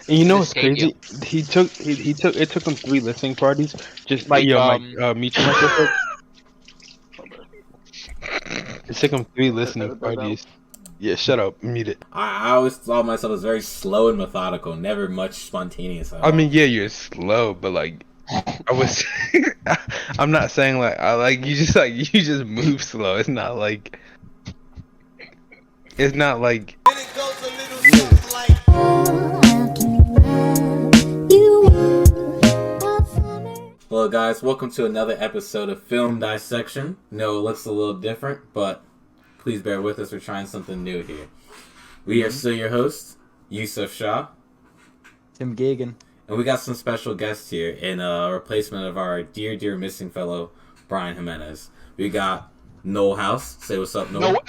And you in know the what's stadium. crazy? He took it took him 3 listening parties. Just Like, Mike, mute your mic real quick. It took him three listening Edit that out. parties. Yeah, shut up, mute it. I always thought myself as very slow and methodical, never much spontaneous at all. I mean, yeah, you're slow, but like, I was. I'm not saying like you just move slow. It's not like. It's not like. Hello guys, welcome to another episode of Film Dissection. No, it looks a little different, but please bear with us, we're trying something new here. We are still your hosts, Yusef Shah. Tim Gagen. And we got some special guests here in replacement of our dear missing fellow, Bryan Jiminez. We got Noel House. Say what's up, Noel.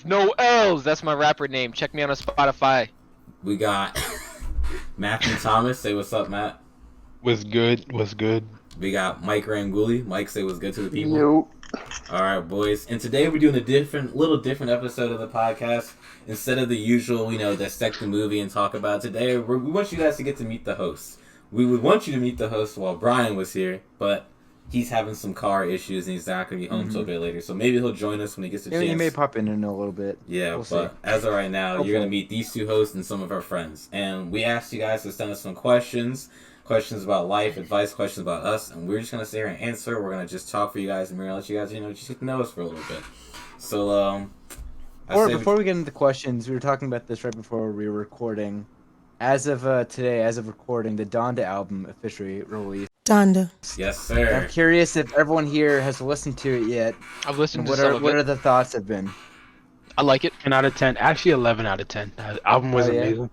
No L's. That's my rapper name. Check me out on Spotify. We got Matthew Thomas. Say what's up, Matt. Was good. We got Mike Ramgoolie. Mike, say what's good to the people. Yo. All right, boys. And today we're doing a little different episode of the podcast. Instead of the usual, dissect the movie and talk about it, today, we want you guys to get to meet the host. We would want you to meet the host while Bryan was here, but he's having some car issues and he's not going to be home till a bit later. So maybe he'll join us when he gets a chance. He may pop in a little bit. Yeah, we'll but see. as of right now, Hopefully. you're going to meet these two hosts and some of our friends. And we asked you guys to send us some questions about life, advice, questions about us, and we're just going to sit here and answer. We're going to just talk for you guys, and we're going to let you guys, just get to know us for a little bit. So, Before we get into the questions, we were talking about this right before we were recording. As of today, as of recording, the Donda album officially released. Donda. Yes, sir. I'm curious if everyone here has listened to it yet. I've listened to What some are of what it. are the thoughts have been? I like it. 10 out of 10. Actually, 11 out of 10. The album was Oh, yeah? amazing.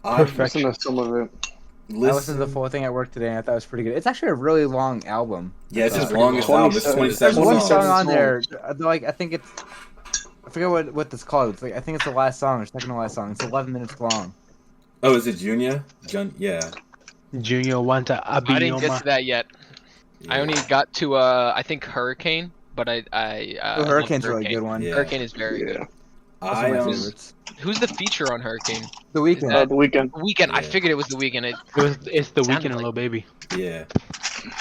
I Listen to some of it. I listened to the full thing at work today, and I thought it was pretty good. It's actually a really long album. Yeah, it's his pretty longest long. album. It's 27 There's one songs. song on songs. there. I think it's. I forget what it's called. It's I think it's the last song or second to last song. It's 11 minutes long. Oh, is it Junior? Yeah. Junior Wanta I didn't get to that yet. I Yeah. only got to I think Hurricane, but I The love Hurricane's a really good one. Yeah. Hurricane is very good. That's I one of my um, favorites. Who's the feature on Hurricane? The Weeknd. that- The Weeknd. Weekend. I Yeah. figured it was the Weekend. It's the Sounded weekend, like- little baby. yeah.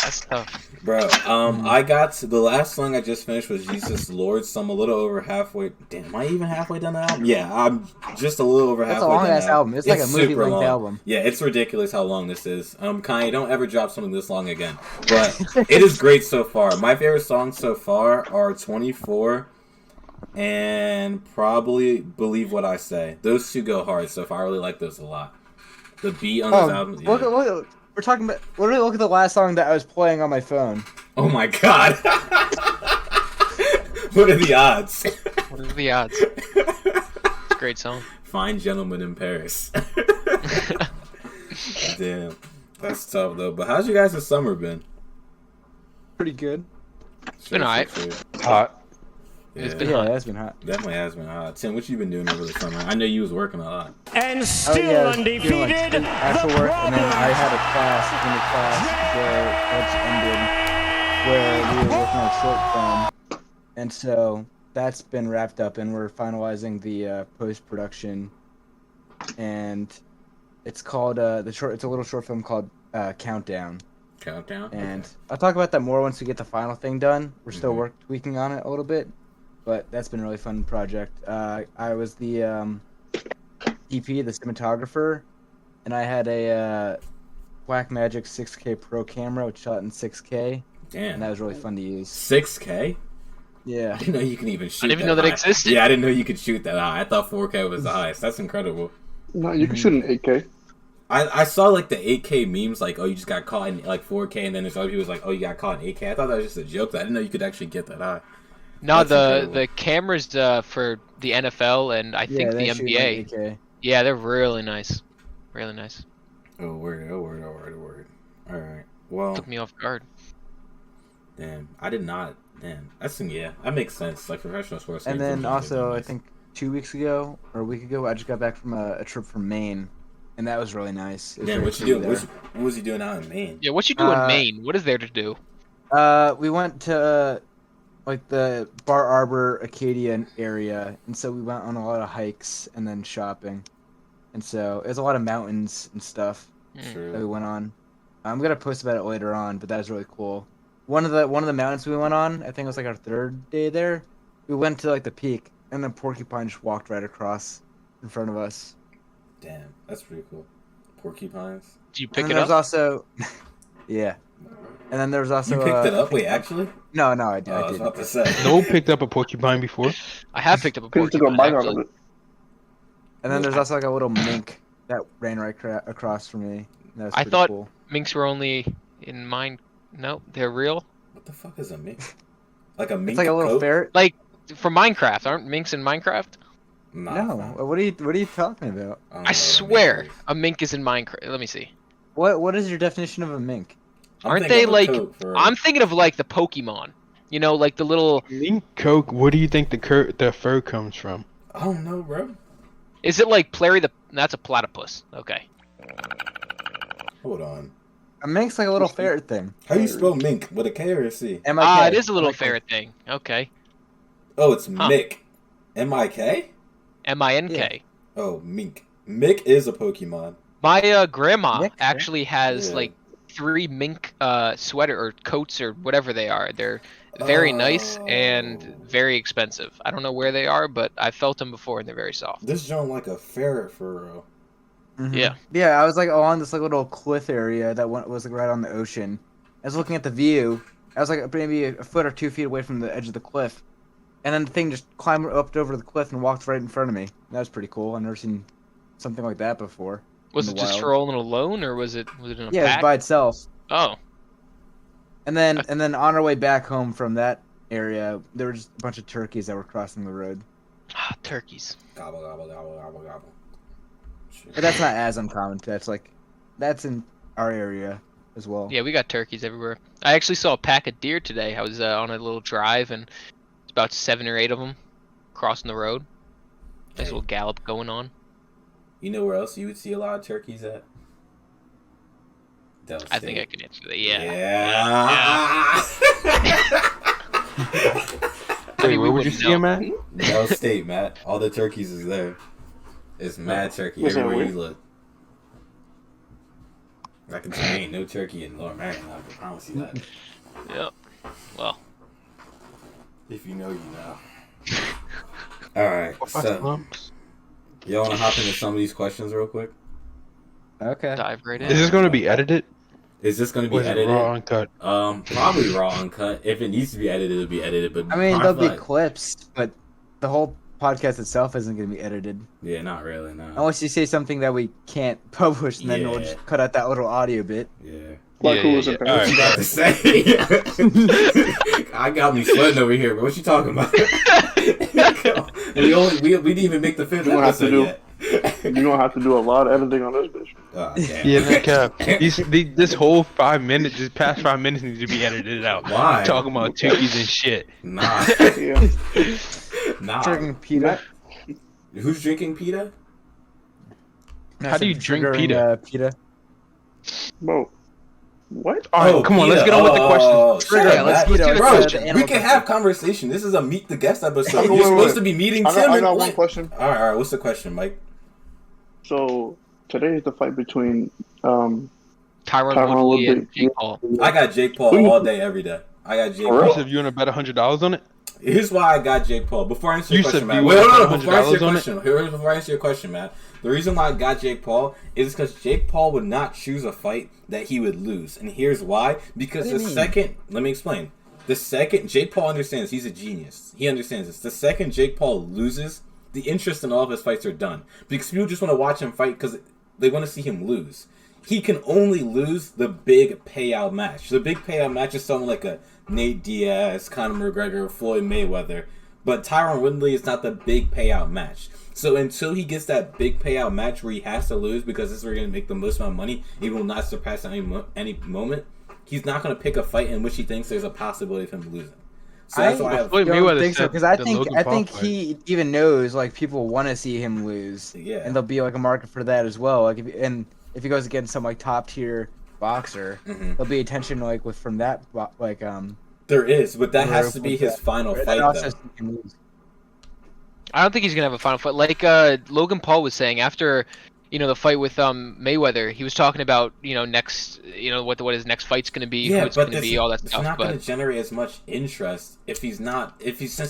That's tough. Bro, I got to, the last song I just finished was Jesus Lord, so I'm a little over halfway. Damn, am I even halfway done the album? Yeah, I'm just a little over It's halfway a long done ass the album. It's like a movie super length long. album. Yeah, it's ridiculous how long this is. Kanye, don't ever drop something this long again. But it is great so far. My favorite songs so far are 24 and probably Believe What I Say. Those two go hard so far. I really like those a lot. The beat on this album. Yeah. Look, we're talking about. Literally, look at the last song that I was playing on my phone. Oh my god. What are the odds? What are the odds? It's a great song. Fine Gentleman in Paris. Damn. That's tough though. But how's you guys' summer been? Pretty good. been alright. Hot. Yeah, It's been Yeah, hot. that's been hot. definitely has been hot. Tim, what you been doing over the summer? I know you was working a lot. And Oh, still yeah, I was undefeated, doing, like, the actual work, and then I had a class in the class where it ended, where we were working on a short film, and so that's been wrapped up, and we're finalizing the post-production, and it's called it's a little short film called Countdown, Countdown? and Okay. I'll talk about that more once we get the final thing done. We're still tweaking on it a little bit, but that's been a really fun project. I was the EP, the cinematographer, and I had a Blackmagic 6K Pro camera, which shot in 6K, Damn. and that was really fun to use. 6K? Yeah. I didn't know you can even shoot I didn't even know that high. existed. Yeah, I didn't know you could shoot that high. I thought 4K was the highest. That's incredible. No, you can shoot an 8K. I saw like the 8K memes, like, oh, you just got caught in like 4K, and then there's other people's like, oh, you got caught in 8K. I thought that was just a joke. I didn't know you could actually get that high. No, That's incredible. the cameras for the NFL and I think the they shoot NBA. like 8K. Yeah, they're really nice. Really nice. Oh, word. All right. Well, Took me off guard. damn. I did not. Damn. That makes sense. Like professional sports. And then also, I nice. think 2 weeks ago or a week ago, I just got back from a trip from Maine, and that was really nice. It was Damn, very what you cool doing? there. What was he doing out in Maine? Yeah, what you do in Uh, Maine? What is there to do? We went to like the Bar Arbor, Acadia area, and so we went on a lot of hikes and then shopping, and so there's a lot of mountains and stuff that we True. went on. I'm gonna post about it later on, but that was really cool. One of the mountains we went on, I think it was like our third day there. We went to like the peak, and then porcupine just walked right across in front of us. Damn, that's pretty cool. Porcupines. Do you And pick then it there's up? also, yeah. And then there was also You picked it up? Wait, actually? No, I Oh, I was didn't. about to say. Noel picked up a porcupine before. I have picked up a Couldn't took a porcupine. bite out of Actually. it. And then there's also like a little mink that ran right across from me. That was I pretty thought- cool. Minks were only in mine. No, they're real. What the fuck is a mink? Like a mink It's like a little coat? ferret. For Minecraft, aren't minks in Minecraft? Nah, No, nah. what are you talking about? don't know I what a swear, mink is. a mink is in Minecraft. Let me see. What is your definition of a mink? I'm Aren't thinking they of a like? coat for- I'm thinking of like the Pokemon. You know, like the little. Mink coke. Where do you think the fur comes from? I don't know, bro. Is it like Plary the? That's a platypus. Okay. Hold on. A mink's like a little ferret thing. How do you spell mink? With a K or a C? M-I-K. Ah, it is a little M-I-K. ferret thing. Okay. Oh, it's Huh. Mick. M-I-K? Mink. Oh, mink. Mick is a Pokemon. My grandma Mink, actually has Yeah. like 3 mink sweater or coats or whatever they are. They're very nice and Oh. very expensive. I don't know where they are, but I felt them before and they're very soft. This joint like a ferret for real. Mhm. Yeah. Yeah, I was like on this like little cliff area that was like right on the ocean. I was looking at the view. I was like maybe a foot or 2 feet away from the edge of the cliff, and then the thing just climbed up over the cliff and walked right in front of me. That was pretty cool. I've never seen something like that before. Was in it the just wild. strolling alone or was it in a Yeah, it was pack? by itself. Oh, And then on our way back home from that area, there were just a bunch of turkeys that were crossing the road. turkeys. Gobble, gobble, gobble, gobble, gobble. Shit. But that's not as uncommon. That's in our area as well. Yeah, we got turkeys everywhere. I actually saw a pack of deer today. I was on a little drive and it's about 7 or 8 of them crossing the road. Nice Hey. little gallop going on. You know where else you would see a lot of turkeys at? Del I think I State. can answer that. Yeah. Yeah. Wait, where would you wouldn't see him at? Del State, Matt. All the turkeys is there. It's mad turkey Was that everywhere weird? you look. I can tell you ain't no turkey in Lower Marion, I can promise you that. Yep. Well, If you know, you know. Alright, so Lumps. y'all wanna hop into some of these questions real quick? Okay. dive right Is in. this going to be edited? Is this gonna be Or is it edited? raw uncut? Probably raw uncut. If it needs to be edited, it'll be edited. But I mean, there'll be like, clips, but the whole podcast itself isn't going to be edited. yeah, not really. No. Unless you say something that we can't publish, and then we'll Yeah. just cut out that little audio bit. Yeah. Like who was yeah. it? All What you right. about to say? I got me sweating over here, but what you talking about? we didn't even make the 5th You gonna have to episode do- yet. You're gonna have to do a lot of editing on this bitch. Oh, damn. Yeah, no cap. This whole 5 minutes, just past 5 minutes, needs to be edited out. Why? Talking about turkeys and shit. Nah. Yeah. Nah. Drinking pita. Who's drinking pita? How do you drink Sugar and, pita? Pita. Bro. What? All right, come on, let's get on with the questions. Shut Trigger, up, let's Matt. get on Bro, with the we animal can have conversation. This is a meet the guest episode. Okay, You're wait, supposed wait. to be meeting I Tim got and one Blake. question. All right. What's the question, Mike? So today is the fight between Tyron Tyron Woodley and Woodley. Jake Paul. I got Jake Paul all day, every day. I got Jake For real? Paul. Yusef, you want to bet $100 on it? Here's why I got Jake Paul. Before I answer your Yusef, question, do Matt. you Wait, want hold to on. bet Before I answer your $100 on it? question, before I answer your question, Matt. The reason why I got Jake Paul is because Jake Paul would not choose a fight that he would lose, and here's why. Because What do the you mean? second, let me explain. The second Jake Paul understands, he's a genius. He understands this. The second Jake Paul loses, the interest in all of his fights are done because people just want to watch him fight because they want to see him lose. He can only lose the big payout match. The big payout match is someone like a Nate Diaz, Conor McGregor, Floyd Mayweather. But Tyron Woodley is not the big payout match. So until he gets that big payout match where he has to lose because this is where he's going to make the most amount of money, he will not surpass any moment. He's not going to pick a fight in which he thinks there's a possibility of him losing. So that's why I have, Floyd don't Mayweather think so said because I the think Logan I Paul think fight. he even knows like people want to see him lose, yeah. and there'll be like a market for that as well. Like if he goes against some like top tier boxer, Mhm. there'll be attention like from that like There is, but that has group to be with his that. final and fight, also though. see him lose. I don't think he's gonna have a final fight. Like Logan Paul was saying, after the fight with Mayweather. He was talking about next, what his next fight's going to be, Yeah, who it's but going to be, all that it's stuff. not But going to generate as much interest since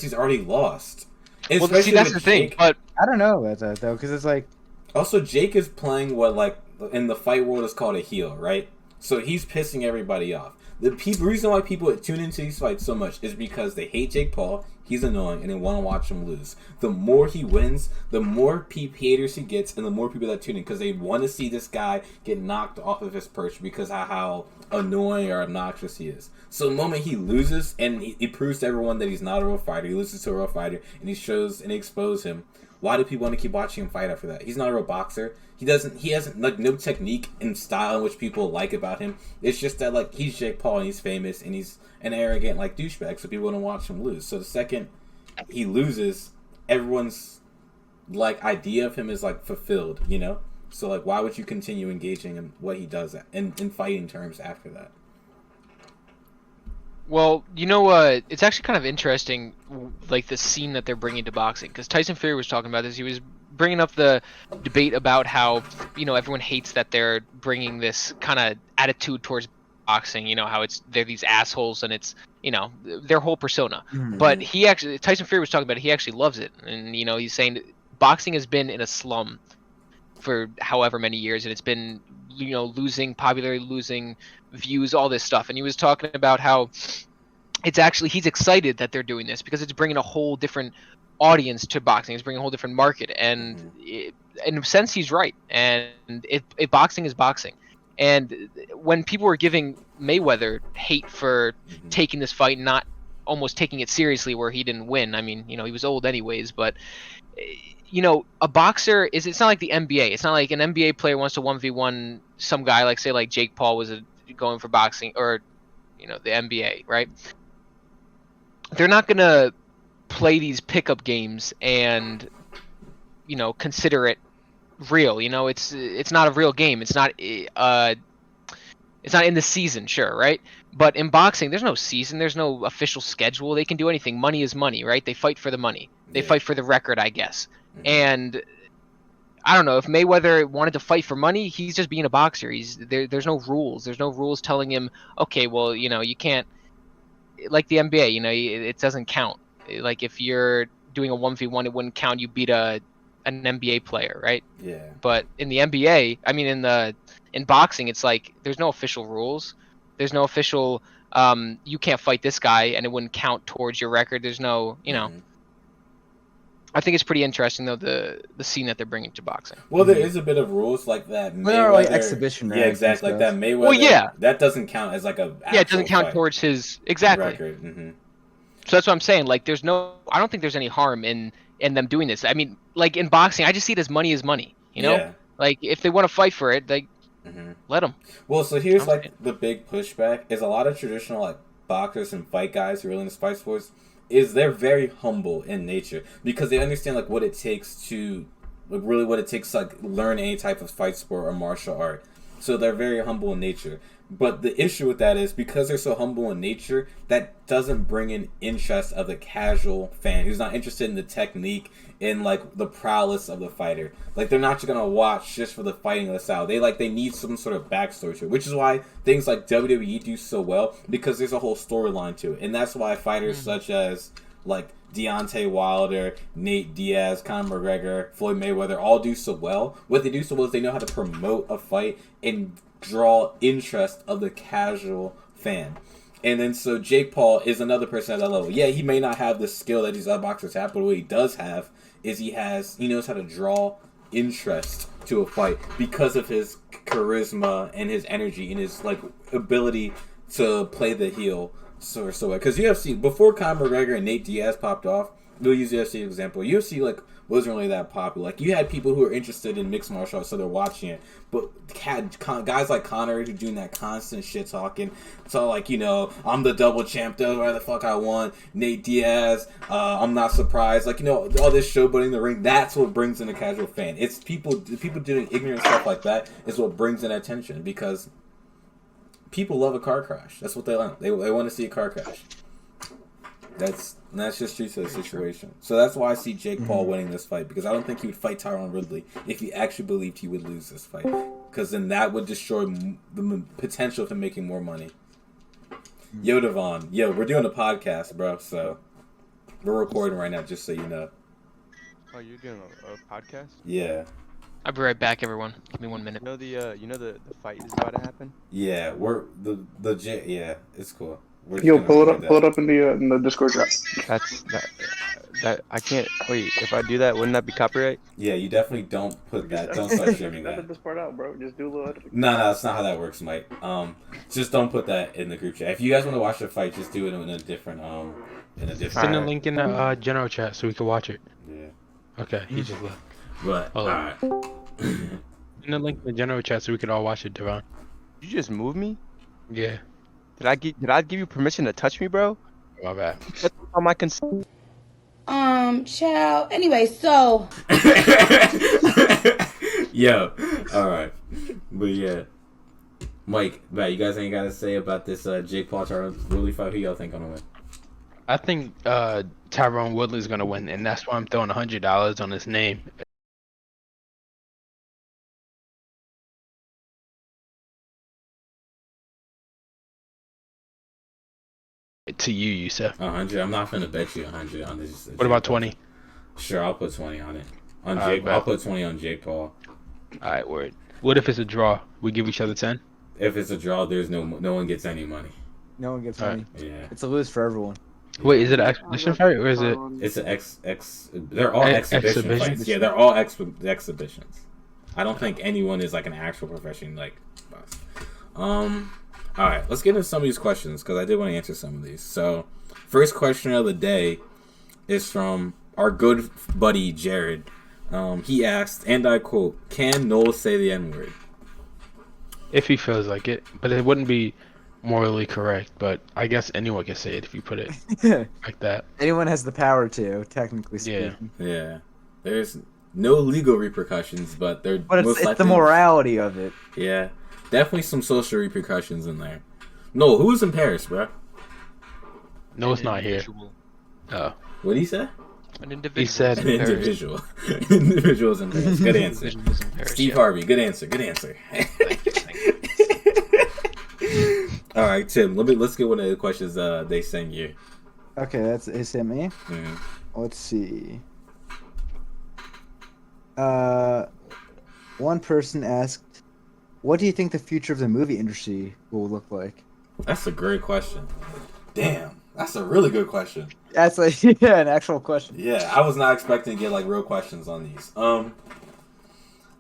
he's already lost. well, see, Especially that's with the thing. Jake. But I don't know about that though, because it's like Also, Jake is playing what, like, in the fight world is called a heel, right? So he's pissing everybody off. The reason why people tune into these fights so much is because they hate Jake Paul, he's annoying, and they want to watch him lose. The more he wins, the more haters he gets, and the more people that tune in, because they want to see this guy get knocked off of his perch because of how annoying or obnoxious he is. So the moment he loses, and he proves to everyone that he's not a real fighter, he loses to a real fighter, and he exposes him, why do people want to keep watching him fight after that? He's not a real boxer. He hasn't like no technique and style in which people like about him. It's just that like he's Jake Paul and he's famous and he's an arrogant like douchebag, so people want to watch him lose. So the second he loses, everyone's like idea of him is like fulfilled, you know? So like why would you continue engaging in what he does in fighting terms after that? well, it's actually kind of interesting, like the scene that they're bringing to boxing, because Tyson Fury was talking about this. He was bringing up the debate about how everyone hates that they're bringing this kind of attitude towards boxing. How they're these assholes and it's their whole persona. But Tyson Fury was talking about it. He actually loves it, and he's saying boxing has been in a slum for however many years, and it's been losing popularity, losing views, all this stuff. And he was talking about how he's excited that they're doing this because it's bringing a whole different audience to boxing. It's bringing a whole different market, and in a sense he's right. And boxing is boxing. And when people were giving Mayweather hate for taking this fight and not almost taking it seriously, where he didn't win, I mean, he was old anyways, but a boxer it's not like the NBA. It's not like an NBA player wants to 1v1 some guy, like say like Jake Paul was going for boxing, or the NBA, right? They're not gonna play these pickup games and consider it real. It's not a real game. It's not in the season, sure, right? But in boxing, there's no season, there's no official schedule. They can do anything. Money is money, right? They fight for the money. They fight for the record, I guess. And I don't know, if Mayweather wanted to fight for money, he's just being a boxer. There's no rules. There's no rules telling him, okay, well, you can't, like the NBA, it doesn't count. Like if you're doing a 1v1, it wouldn't count. You beat an NBA player, right? Yeah. But in the NBA, I mean, in boxing, it's like there's no official rules. There's no official you can't fight this guy and it wouldn't count towards your record. There's no, I think it's pretty interesting though, the scene that they're bringing to boxing. Well, there is a bit of rules like that. Well, they're like exhibition rounds. Yeah, exactly. Like that Mayweather. Well, yeah. That doesn't count as like a. Yeah, it doesn't count fight. towards his record. So that's what I'm saying. Like, I don't think there's any harm in them doing this. I mean, like in boxing, I just see it as money is money. Yeah. Like if they want to fight for it, like let them. Well, so here's like the big pushback is a lot of traditional like boxers and fight guys who are really into fight sports is they're very humble in nature because they understand like what it takes to like really what it takes to like learn any type of fight sport or martial art. So they're very humble in nature. But the issue with that is because they're so humble in nature, that doesn't bring in interest of the casual fan who's not interested in the technique, in like the prowess of the fighter. Like they're not just gonna watch just for the fighting of the style. They need some sort of backstory to it, which is why things like WWE do so well because there's a whole storyline to it, and that's why fighters such as like Deontay Wilder, Nate Diaz, Conor McGregor, Floyd Mayweather all do so well. What they do so well is they know how to promote a fight and draw interest of the casual fan. And then so Jake Paul is another person at that level. Yeah, he may not have the skill that these other boxers have, but what he does have is he knows how to draw interest to a fight because of his charisma and his energy and his like ability to play the heel so well. Because UFC before Conor McGregor and Nate Diaz popped off, we'll use UFC example. UFC like wasn't really that popular. Like you had people who were interested in mixed martial arts, so they're watching it. But had guys like Conor who doing that constant shit talking. So like I'm the double champ, does whatever the fuck I want. Nate Diaz, I'm not surprised. Like all this showboating in the ring. That's what brings in a casual fan. It's people doing ignorant stuff like that is what brings in attention because people love a car crash. That's what they want. They want to see a car crash. That's just true to the situation. So that's why I see Jake Paul winning this fight, because I don't think he would fight Tyron Woodley if he actually believed he would lose this fight, because then that would destroy the potential of him making more money. Yo, Devon. Yo, we're doing a podcast, bro, so we're recording right now, just so you know. Oh, you're doing a podcast? Yeah. I'll be right back, everyone. Give me 1 minute. You know the fight is about to happen? Yeah, yeah, it's cool. Yo, pull it up in the Discord chat. That I can't wait. If I do that, wouldn't that be copyright? Yeah, you definitely don't put that. Don't start streaming that. Edit this part out, bro. Just do a little editing. No, that's not how that works, Mike. Just don't put that in the group chat. If you guys want to watch the fight, just do it in a different Send a link in the general chat so we can watch it. Yeah. Okay, he just left. But Hold on. alright. Send a link in the general chat so we could all watch it, Devon. You just moved me? Yeah. Did I give you permission to touch me, bro? My bad. On my consent. Child. Anyway, so. Yo, alright. But yeah. Mike, you guys ain't got to say about this Jake Paul Tyron Woodley fight? Who y'all think gonna win? I think Tyron Woodley's gonna win, and that's why I'm throwing $100 on his name. To you, Yusef. 100. I'm not gonna bet you 100 on this. What about 20? Sure, I'll put 20 on it. I'll put 20 on Jake Paul. All right, word. What if it's a draw? We give each other 10. If it's a draw, there's no one gets any money. No one gets All money. Yeah. It's a lose for everyone. Wait, is it an exhibition fight or is it? It's they're all exhibition exhibitions? fights. Yeah, they're all exhibitions. I don't think anyone is like an actual profession like us. All right, let's get into some of these questions because I did want to answer some of these. So, first question of the day is from our good buddy Jared. He asked, and I quote, "Can Noel say the N-word?" If he feels like it, but it wouldn't be morally correct. But I guess anyone can say it if you put it like that. Anyone has the power to, technically Yeah. speaking. Yeah, there's no legal repercussions, but they're But most it's likely, the morality of it. Yeah, definitely some social repercussions in there. No, who's in Paris, bro? No, it's not here. Individual. What did he say? An individual. He said An individual. Individuals in Paris. Good answer. Individuals in Paris, Steve yeah. Harvey. Good answer. Good answer. Thank you. All right, Tim. Let's get one of the questions they sent you. Okay, they sent me. Mhm. Let's see. One person asked, "What do you think the future of the movie industry will look like?" That's a great question. Damn, that's a really good question. That's like yeah, an actual question. Yeah, I was not expecting to get like real questions on these. I'm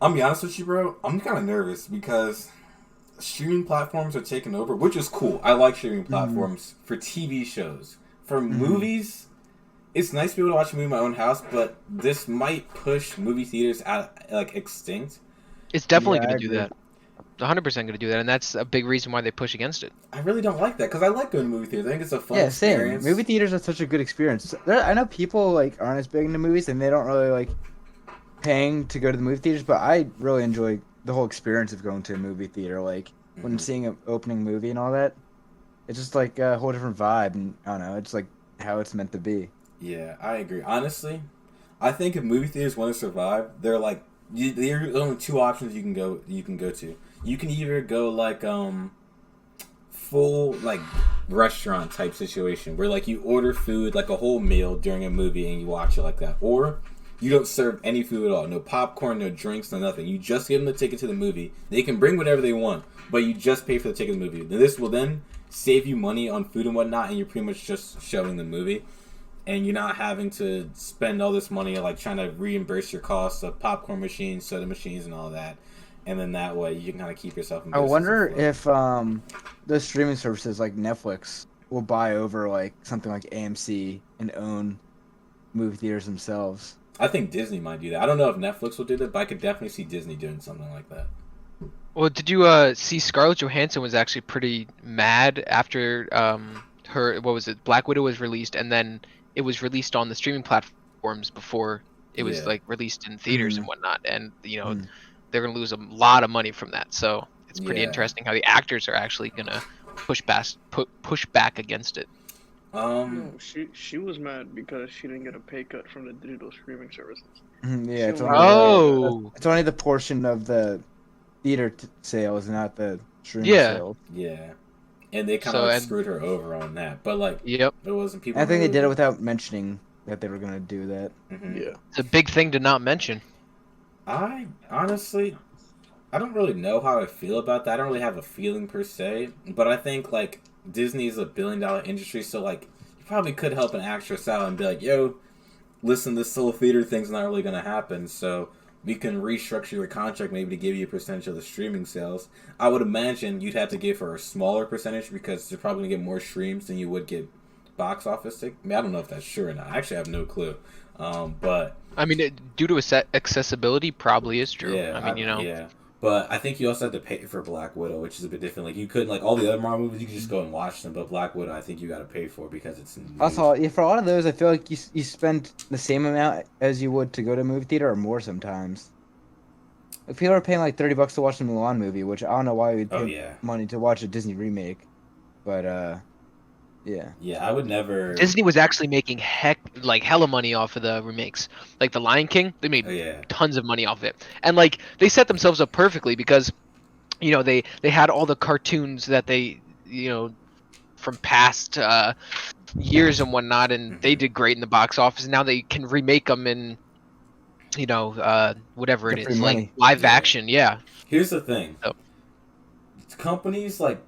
gonna be honest with you, bro. I'm kind of nervous because streaming platforms are taking over, which is cool. I like streaming platforms for TV shows. For movies, it's nice to be able to watch a movie in my own house, but this might push movie theaters out like extinct. It's definitely Yeah, I going to do agree. that. 100% going to do that, and that's a big reason why they push against it. I really don't like that because I like going to movie theaters. I think it's a fun Yeah, same. experience. Movie theaters are such a good experience. I know people like aren't as big into movies and they don't really like paying to go to the movie theaters, but I really enjoy the whole experience of going to a movie theater. Like when seeing an opening movie and all that, it's just like a whole different vibe, and I don't know, it's like how it's meant to be. Yeah, I agree. Honestly, I think if movie theaters want to survive, they're like there are only two options you can go to. You can either go like full like restaurant type situation where like you order food like a whole meal during a movie and you watch it like that, or you don't serve any food at all, no popcorn, no drinks, no nothing. You just give them the ticket to the movie. They can bring whatever they want, but you just pay for the ticket to the movie. Now, this will then save you money on food and whatnot, and you're pretty much just showing the movie. And you're not having to spend all this money like trying to reimburse your costs of popcorn machines, soda machines, and all that. And then that way you can kind of keep yourself in I business. wonder if those streaming services like Netflix will buy over like something like AMC and own movie theaters themselves. I think Disney might do that. I don't know if Netflix will do that, but I could definitely see Disney doing something like that. Well, did you see Scarlett Johansson was actually pretty mad after her, what was it, Black Widow was released, and then it was released on the streaming platforms before it was like released in theaters and whatnot, and you know they're gonna lose a lot of money from that. So it's pretty interesting how the actors are actually gonna push back against it. No, she was mad because she didn't get a pay cut from the digital streaming services. Yeah, it's She only, Oh, it's only the portion of the theater sales, not the streaming yeah. sales. Yeah, and they kind So of and screwed her over on that. But like, yep, there wasn't people. I think they did it really- without mentioning that they were gonna do that. Mhm. Yeah. it's a big thing to not mention. I honestly, I don't really know how I feel about that. I don't really have a feeling per se, but I think like Disney is a $1 billion industry, so like you probably could help an actress out and be like, "Yo, listen, this solo theater thing's not really gonna happen, so we can restructure your contract maybe to give you a percentage of the streaming sales." I would imagine you'd have to give her a smaller percentage because you're probably gonna get more streams than you would get box office. I mean, I don't know if that's true or not. I actually have no clue. But I mean, due to accessibility, probably is true. yeah, I mean, yeah. But I think you also have to pay for Black Widow, which is a bit different. Like you couldn't like all the other Marvel movies, you could just go and watch them. But Black Widow, I think you got to pay for because it's. Also, yeah, for a lot of those, I feel like you spend the same amount as you would to go to a movie theater or more sometimes. If people are paying like $30 to watch the Mulan movie, which I don't know why we'd pay Oh yeah. money to watch a Disney remake, but yeah. Yeah, I would never. Disney was actually making hella money off of the remakes. Like The Lion King, they made Oh yeah. tons of money off it. And like they set themselves up perfectly because you know, they had all the cartoons that they, you know, from past years and whatnot, and they did great in the box office. And now they can remake them in, you know, whatever it Get free is, money. like live Yeah. action. Yeah. Here's the thing. Oh. Companies like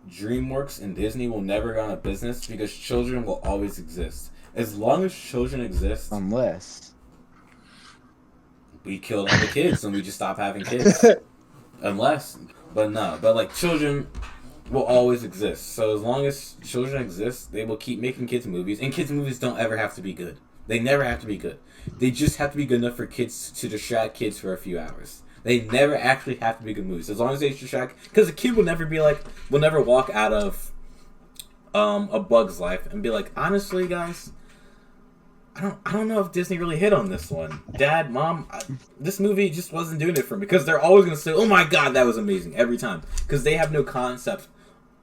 DreamWorks and Disney will never go out of business because children will always exist. As long as children exist, Unless. we killed all the kids and we just stop having kids. Unless, but no, but like children will always exist. So as long as children exist, they will keep making kids movies, and kids movies don't ever have to be good. They never have to be good. They just have to be good enough for kids to distract kids for a few hours. They never actually have to be good movies. As long as they distract, because a kid will never be like, will never walk out of A Bug's Life and be like, honestly, guys, I don't know if Disney really hit on this one. Dad, Mom, this movie just wasn't doing it for me. Because they're always going to say, oh my god, that was amazing, every time. Because they have no concept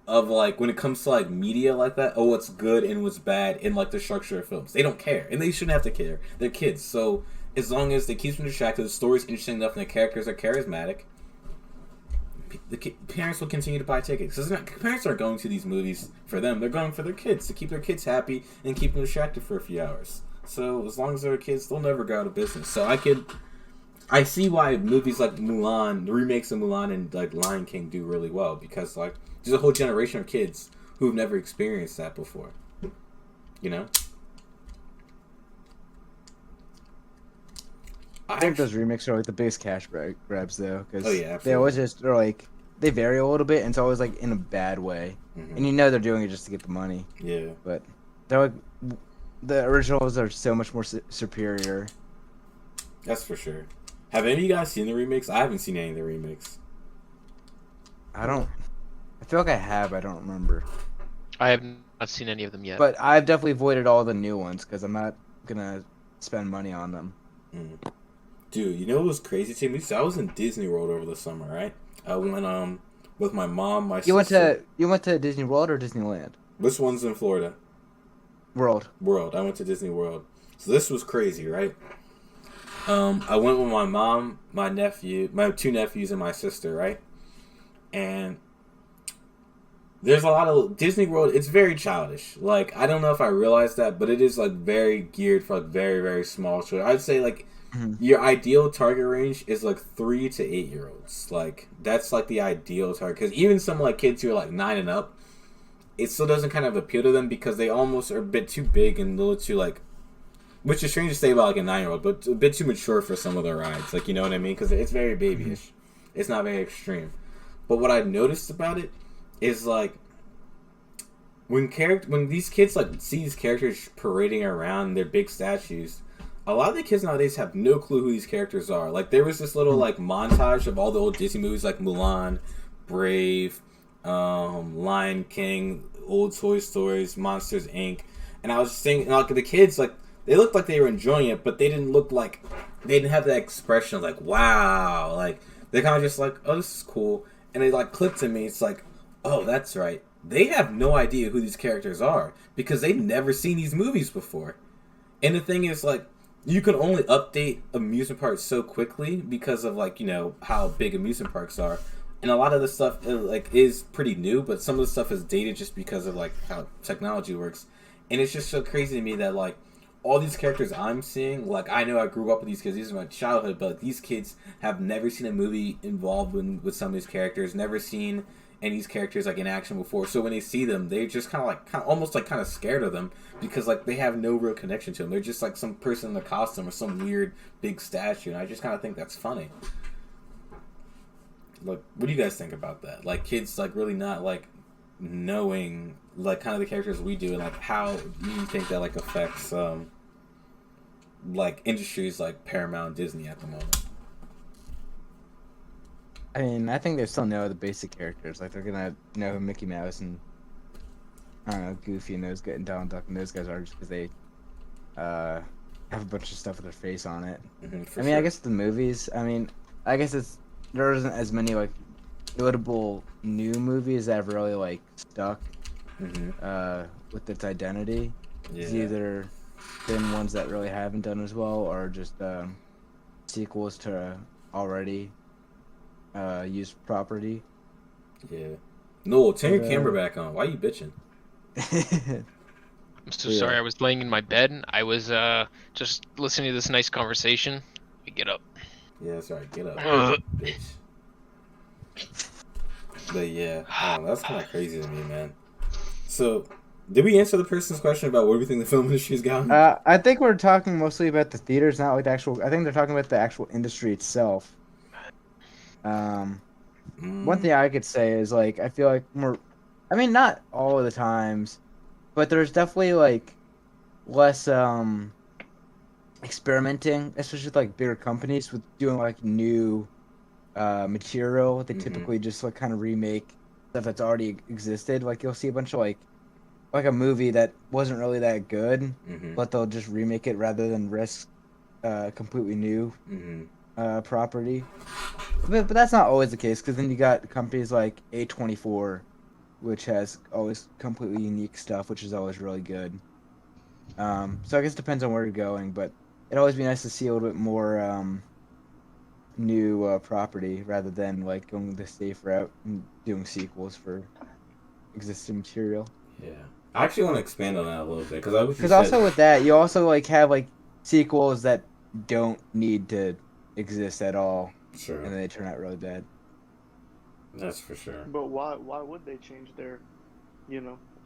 of, like, when it comes to, like, media like that, oh, what's good and what's bad in, like, the structure of films. They don't care. And they shouldn't have to care. They're kids. So, as long as they keep them distracted, the story's interesting enough, and the characters are charismatic, the parents will continue to buy tickets. Because parents aren't going to these movies for them. They're going for their kids, to keep their kids happy and keep them distracted for a few hours. So, as long as they're kids, they'll never go out of business. So, I see why movies like Mulan, the remakes of Mulan and, like, Lion King do really well. Because, like, there's a whole generation of kids who've never experienced that before. You know? I think those remakes are like the biggest cash grabs though, because Oh, yeah, they always absolutely. just are like they vary a little bit, and it's always like in a bad way, Mhm. and you know they're doing it just to get the money. Yeah. But they're like the originals are so much more superior. That's for sure. Have any of you guys seen the remakes? I haven't seen any of the remakes. I feel like I have. I don't remember. I have not seen any of them yet. But I've definitely avoided all the new ones because I'm not gonna spend money on them. Mm. Dude, you know what was crazy to me? So I was in Disney World over the summer, right? I went with my mom, my sister. You went to Disney World or Disneyland? Which one's in Florida? World. I went to Disney World. So this was crazy, right? I went with my mom, my nephew, my two nephews, and my sister, right? And there's a lot of Disney World. It's very childish. Like, I don't know if I realized that, but it is like very geared for like very, very small children. I'd say like your ideal target range is like 3 to 8 year olds. Like, that's like the ideal target. Because even some like kids who are like 9 and up, it still doesn't kind of appeal to them because they almost are a bit too big and a little too like, which is strange to say about like a 9-year-old, but a bit too mature for some of the rides. Like, you know what I mean? Because it's very babyish. It's not very extreme. But what I noticed about it is like when these kids like see these characters parading around their big statues, a lot of the kids nowadays have no clue who these characters are. Like, there was this little like montage of all the old Disney movies like Mulan, Brave, Lion King, old Toy Stories, Monsters Inc. And I was just thinking, like, the kids, like, they looked like they were enjoying it, but they didn't have that expression of like, wow. Like, they're kind of just like, oh, this is cool. And it like clicked to me. It's like, oh, that's right. they have no idea who these characters are because they've never seen these movies before. And the thing is, like, you can only update amusement parks so quickly because of, like, you know, how big amusement parks are. And a lot of the stuff, like, is pretty new, but some of the stuff is dated just because of, like, how technology works. And it's just so crazy to me that, like, all these characters I'm seeing, like, I know I grew up with these kids, these are my childhood, but these kids have never seen a movie involved with some of these characters, never seen any of these characters, like, in action before. So when they see them, they're just kind of almost scared of them because, like, they have no real connection to them. They're just, like, some person in a costume or some weird big statue, and I just kind of think that's funny. Like, what do you guys think about that? Like, kids, like, really not, like, knowing, like, kind of the characters we do, and, like, how do you think that, like, affects, like, industries like Paramount and Disney at the moment? I mean, I think they still know the basic characters. Like, they're gonna know who Mickey Mouse and, I don't know, Goofy and Donald Duck and those guys are just because they have a bunch of stuff with their face on it. Mm-hmm, I mean, I guess the movies, I mean, I guess there isn't as many, like, notable new movies that have really, like, stuck with its identity. Yeah. It's either been ones that really haven't done as well or just sequels to already used property. Yeah. Noel, turn your camera back on. Why are you bitching? I'm so sorry. I was laying in my bed. I was just listening to this nice conversation. Let me get up. Yeah, that's right. Get up, bitch. But yeah, that's kind of crazy to me, man. So, did we answer the person's question about where we think the film industry's gone? I think we're talking mostly about the theaters, not like the actual. I think they're talking about the actual industry itself. One thing I could say is, like, I feel like more. I mean, not all of the times, but there's definitely, like, less experimenting, especially with, like, bigger companies with doing, like, new material. They typically just, like, kind of remake stuff that's already existed. Like, you'll see a bunch of, like a movie that wasn't really that good, but they'll just remake it rather than risk completely new property. But that's not always the case, because then you got companies like A24, which has always completely unique stuff, which is always really good. So I guess it depends on where you're going, but it'd always be nice to see a little bit more new property rather than, like, going the safe route and doing sequels for existing material. Yeah. I actually want to expand on that a little bit, because also with that, you also, like, have, like, sequels that don't need to exist at all. Sure. And then they turn out really bad. That's for sure. But why would they change their,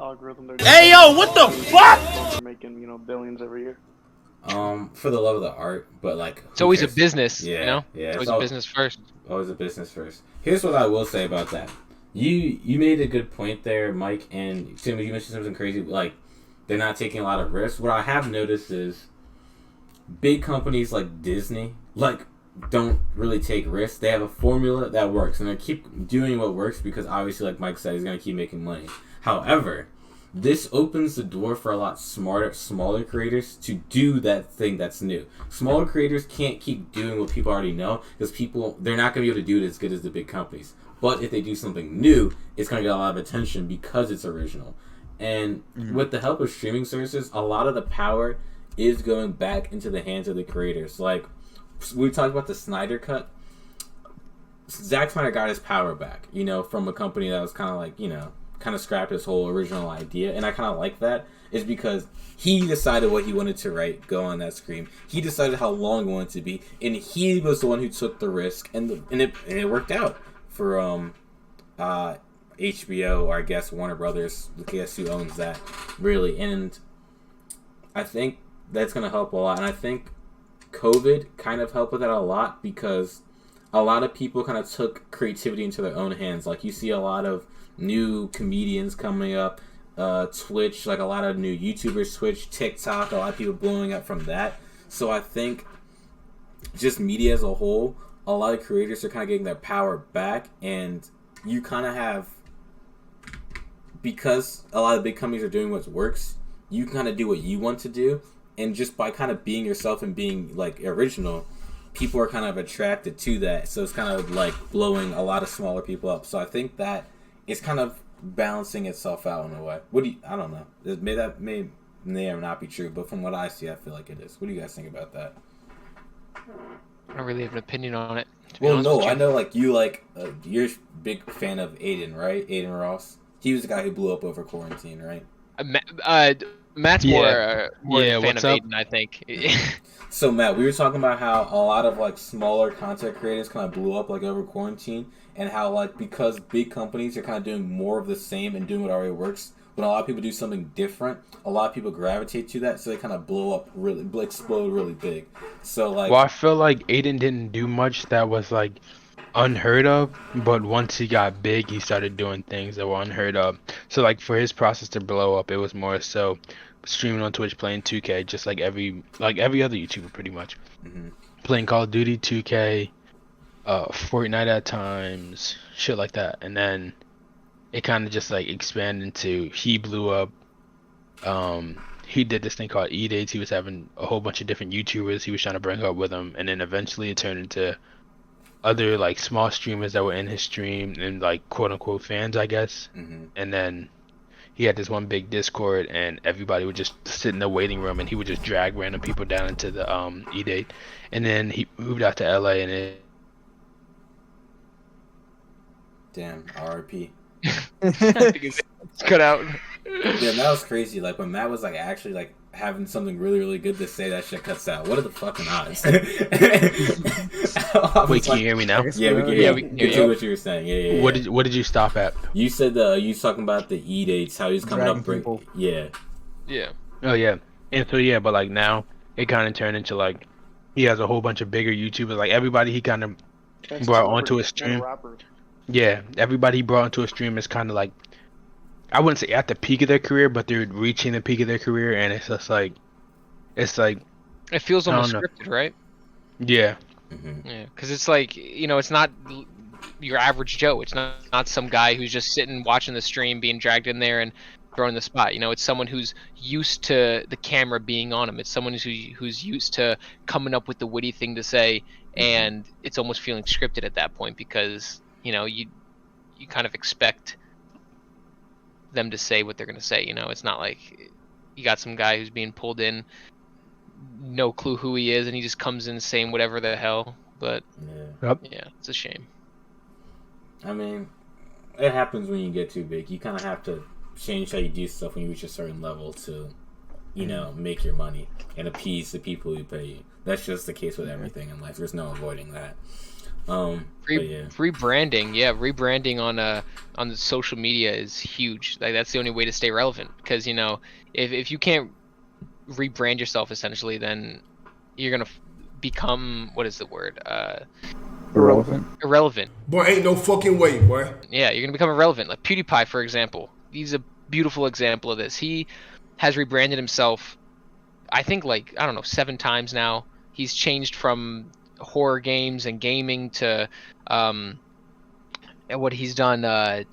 algorithm? Hey yo, what the fuck? They're making, billions every year. For the love of the art, but, like, It's always a business, Yeah, you know? yeah. It's always a business first. Always a business first. Here's what I will say about that. You made a good point there, Mike, and Tim, you mentioned something crazy, like, they're not taking a lot of risks. What I have noticed is big companies like Disney, like, don't really take risks. They have a formula that works, and they keep doing what works because, obviously, like Mike said, he's going to keep making money. However, this opens the door for a lot smaller creators to do that thing that's new. Smaller creators can't keep doing what people already know because they're not going to be able to do it as good as the big companies. But if they do something new, it's going to get a lot of attention because it's original. And with the help of streaming services, a lot of the power is going back into the hands of the creators. Like, we talked about the Snyder Cut. Zack Snyder got his power back, from a company that was kind of like, kind of scrapped his whole original idea. And I kind of like that. Is because he decided what he wanted to write, go on that screen. He decided how long it wanted to be. And he was the one who took the risk. And it worked out for HBO, or I guess Warner Brothers, I guess who owns that, really. And I think that's going to help a lot. And I think COVID kind of helped with that a lot because a lot of people kind of took creativity into their own hands. Like, you see a lot of new comedians coming up, Twitch, like a lot of new YouTubers, Twitch, TikTok, a lot of people blowing up from that. So I think just media as a whole, a lot of creators are kind of getting their power back, and you kind of have, because a lot of big companies are doing what works, you kind of do what you want to do, and just by kind of being yourself and being, like, original, people are kind of attracted to that. So it's kind of like blowing a lot of smaller people up. So I think that it's kind of balancing itself out in a way. I don't know. That may or not be true, but from what I see, I feel like it is. What do you guys think about that? I don't really have an opinion on it. Well, no, I know you're a big fan of Aiden, right? Aiden Ross. He was the guy who blew up over quarantine, right? Matt's more a fan what's of up? Aiden, I think. So Matt, we were talking about how a lot of smaller content creators kind of blew up over quarantine, and how because big companies are kind of doing more of the same and doing what already works. When a lot of people do something different, a lot of people gravitate to that, so they kind of blow up explode really big. So Well, I feel like Aiden didn't do much that was unheard of, but once he got big, he started doing things that were unheard of. So for his process to blow up, it was more so streaming on Twitch, playing 2K, just like every other YouTuber pretty much. Mm-hmm. Playing Call of Duty, 2K, Fortnite at times, shit like that, and then it kind of just expanded into he blew up. He did this thing called E-Dates. He was having a whole bunch of different YouTubers he was trying to bring up with him, and then eventually it turned into other small streamers that were in his stream and quote unquote fans, I guess. Mm-hmm. And then he had this one big Discord, and everybody would just sit in the waiting room, and he would just drag random people down into the E-Date. And then he moved out to LA, and it. Damn, RIP. It's cut out. Yeah, that was crazy. When Matt was actually having something really, really good to say, that shit cuts out. What are the fucking odds? Wait, can you hear me now? Yeah, we can. Yeah, we can hear Continue you. what you were saying. Yeah. What did you stop at? You said you was talking about the E-Dates, how he's coming Dragging up. people. Yeah. Yeah. Oh yeah, and so but now it kind of turned into he has a whole bunch of bigger YouTubers. Everybody he kind of brought onto his stream. Yeah, everybody he brought onto a stream is kind of I wouldn't say at the peak of their career, but they're reaching the peak of their career, and it's just It feels I don't almost know. scripted, right? yeah. Mm-hmm. Yeah, because it's it's not your average Joe. It's not some guy who's just sitting watching the stream, being dragged in there and thrown in the spot. It's someone who's used to the camera being on him. It's someone who's used to coming up with the witty thing to say, and it's almost feeling scripted at that point because you kind of expect them to say what they're gonna say. It's not like you got some guy who's being pulled in, no clue who he is, and he just comes in saying whatever the hell. But yeah, it's a shame. I mean, it happens when you get too big. You kind of have to change how you do stuff when you reach a certain level to, make your money and appease the people who pay you. That's just the case with everything in life. There's no avoiding that. Rebranding, on the social media is huge. That's the only way to stay relevant. Because if you can't rebrand yourself, essentially, then you're gonna become, what is the word? Irrelevant. Boy, ain't no fucking way, boy. Yeah, you're gonna become irrelevant. Like PewDiePie, for example. He's a beautiful example of this. He has rebranded himself, I think 7 times now. He's changed from horror games and gaming to and what he's done a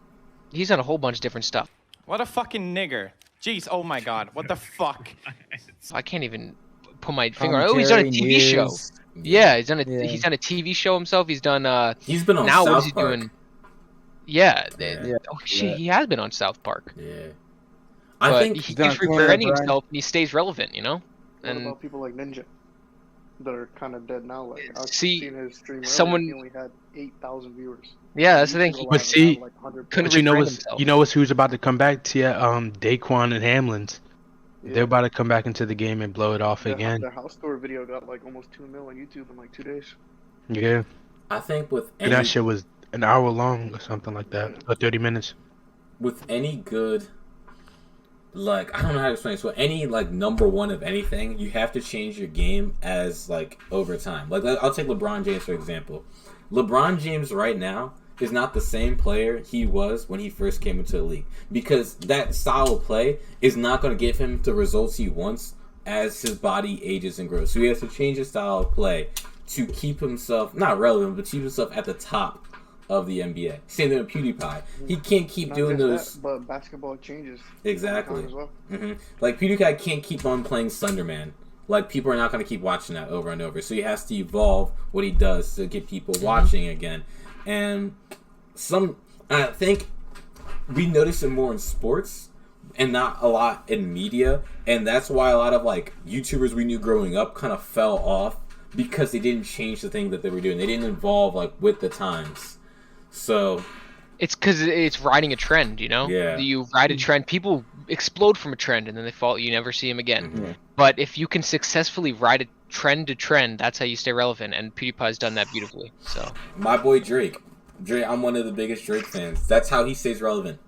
whole bunch of different stuff. What a fucking nigger. Jeez, oh my god, what the fuck? I can't even put my finger on. Oh, he's done a TV show. Yeah, he's done a TV show himself. He's done he's been on now South what's he Park. doing? Yeah. Yeah. Oh shit, he has been on South Park. Yeah. But I think he's done rebranding Brian. himself and he stays relevant, What And about people like Ninja that are kind of dead now? I've See, seen his stream earlier, someone- he only had 8,000 viewers. yeah, that's the thing. YouTube But Live see, had, 100 couldn't But you know rebrand what's himself. who's about to come back to Daquan and Hamlin's. Yeah. They're about to come back into the game and blow it off again. Their house tour video got almost 2 mil on YouTube in 2 days. Yeah, I think with and that shit was an hour long or something like that, or 30 minutes. with any good, I don't know how to explain this, but any number one of anything, you have to change your game as over time. I'll take LeBron James for example. LeBron James right now is not the same player he was when he first came into the league, because that style of play is not going to give him the results he wants as his body ages and grows. So he has to change his style of play to keep himself not relevant, but keep himself at the top of the NBA. Same thing with PewDiePie. He can't keep Not doing just those. that, but basketball changes. Exactly. As well. PewDiePie can't keep on playing Slenderman. People are not going to keep watching that over and over. So he has to evolve what he does to get people watching again. And I think we notice it more in sports and not a lot in media, and that's why a lot of like YouTubers we knew growing up kind of fell off because they didn't change the thing that they were doing. They didn't evolve like with the times. So It's because it's riding a trend, you know? Yeah. You ride a trend, people explode from a trend, and then they fall, you never see them again. Mhm. But if you can successfully ride a trend to trend, that's how you stay relevant, and PewDiePie's done that beautifully. So my boy Drake, I'm one of the biggest Drake fans. That's how he stays relevant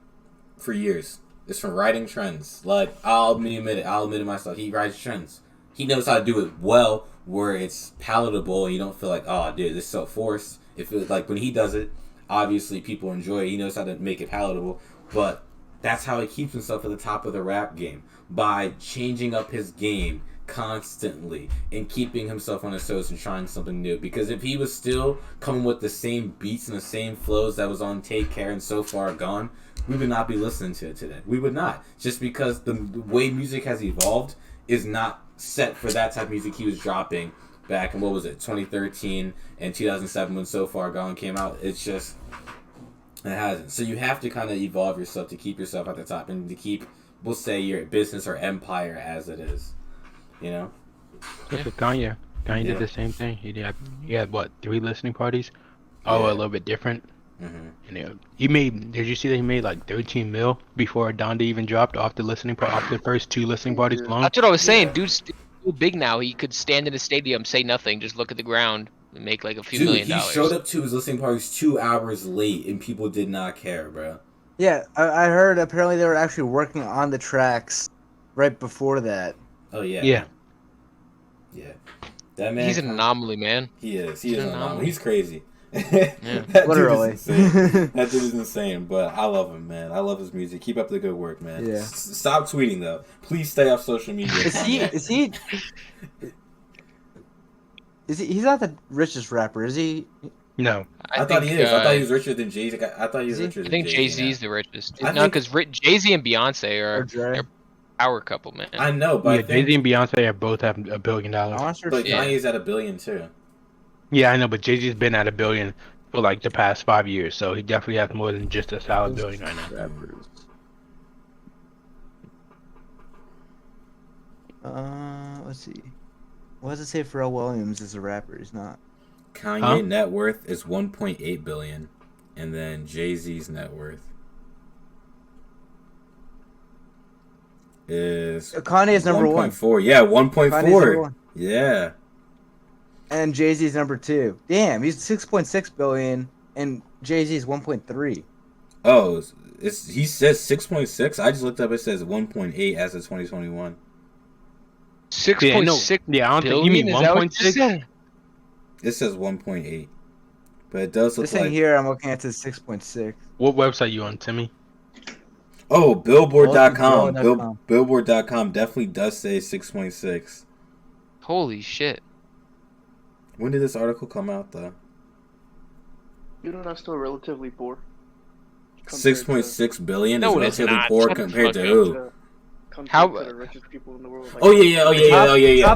for years. It's from riding trends. Like, I'll admit it myself. He rides trends. He knows how to do it well, where it's palatable, and you don't feel like, oh, dude, this is so forced. It feels like when he does it, obviously people enjoy it. He knows how to make it palatable, but that's how he keeps himself at the top of the rap game, by changing up his game constantly and keeping himself on his toes and trying something new. Because if he was still coming with the same beats and the same flows that was on Take Care and So Far Gone, we would not be listening to it today. We would not. Just because the way music has evolved is not set for that type of music he was dropping back in, 2013 and 2007 when So Far Gone came out. It's just, it hasn't. So you have to kind of evolve yourself to keep yourself at the top and to keep, we'll say, your business or empire as it is. You know? Look at Kanye. Kanye did the same thing. He had what, 3 listening parties? All a little bit different. Mm-hmm. And he made. Did you see that he made like 13 mil before Donda even dropped off the off the first 2 listening parties alone? that's what I was saying. Dude's so big now. He could stand in a stadium, say nothing, just look at the ground, and make like a few $1 million. He showed up to his listening parties 2 hours late, and people did not care, bro. Yeah, I heard apparently they were actually working on the tracks right before that. Oh yeah. Yeah. Yeah. That man. He's an anomaly, man. He is. He is an anomaly. He's crazy. Yeah. That Literally. dude is insane. That dude is insane. But I love him, man. I love his music. Keep up the good work, man. Yeah. Stop tweeting though. Please stay off social media. Is he? He's not the richest rapper, is he? No. I thought he is. I thought he was richer than Jay-Z. I thought he was Is he? richer I than think Jay-Z. Jay-Z's the richest. I No, think- because Jay-Z and Beyonce Or are Dre? they're a power couple, man. I know, but I Yeah, think, Jay-Z and Beyonce are both have $1 billion. I want to search. but Yeah. Kanye's at $1 billion too. Yeah, I know, but Jay-Z's been at $1 billion for like the past 5 years, so he definitely has more than just a solid $1 billion right now. rappers. Let's see. What does it say Pharrell Williams is a rapper? He's not. Kanye net worth is 1.8 billion, and then Jay-Z's net worth is Kanye is number 1. 1.4. Yeah, Kanye's number 1.4. one. Yeah. And Jay-Z's number 2. Damn, he's 6.6 billion, and Jay-Z's 1.3. Oh, he says 6.6. I just looked up. It says 1.8 as of 2021. 6.6 Yeah, I don't think you mean billion? Is that what you 1.6. said? It says 1.8, but it does look This thing like. here, I'm looking at, says 6.6. What website you on, Timmy? Oh, Billboard.com. Billboard.com. Billboard.com definitely does say 6.6. Holy shit. When did this article come out though? You know that's still relatively poor. 6.6 billion No, is it is relatively not. poor Shut the compared fuck to up. who? Compared How- to the richest people in the world. Like, Oh yeah. Top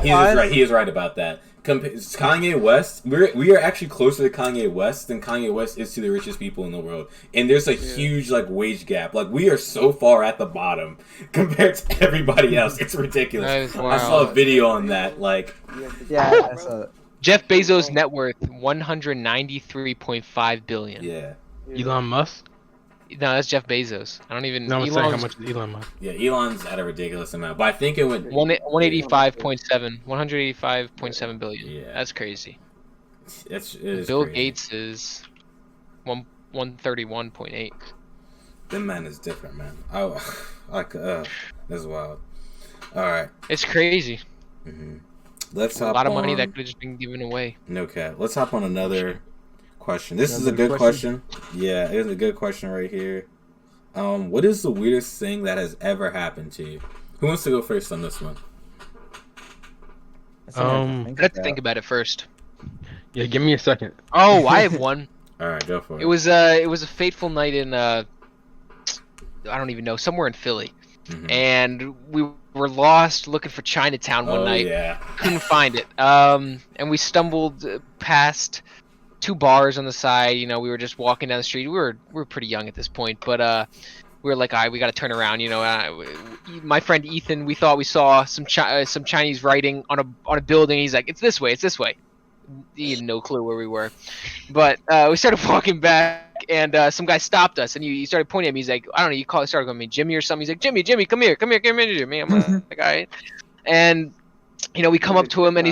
He is five? right. He is right about that. Kanye West, we are actually closer to Kanye West than Kanye West is to the richest people in the world, and there's a huge like wage gap. Like we are so far at the bottom compared to everybody else. It's ridiculous. That is I saw a wild. video on that. Like, Yeah, I saw it. Jeff Bezos' net worth 193.5 billion. yeah, Elon Musk? No, that's Jeff Bezos. I don't even. No, I'm saying how Elon's much is Elon Musk? yeah. Elon's at a ridiculous amount, but I think it went. 185.7 billion. Yeah. That's crazy. It is Bill crazy. Gates is 131.8. Them man is different, man. That's wild. All right. It's crazy. Let's A hop lot of money on- that could have just been given away. No cap. Let's hop on another question. This is a Another good question. Yeah, it is a good question right here. What is the weirdest thing that has ever happened to you? Who wants to go first on this one? That's something I have to I have to think about it first. Yeah, give me a second. Oh, I have one. All right, go for it. It was a fateful night in I don't even know, somewhere in Philly, Mhm. and we were lost looking for Chinatown one night. Yeah. Couldn't find it. And we stumbled past 2 bars on the side. You know, we were just walking down the street. We were pretty young at this point, but we were like, all right, we got to turn around. My friend Ethan, we thought we saw some Chinese writing on a building. He's like, it's this way, it's this way. He had no clue where we were, but we started walking back, and some guy stopped us, and he started pointing at me. He's like, I don't know, started calling me Jimmy or something. He's like, Jimmy, come here, Jimmy. I'm like, all right. And we come up to him, and he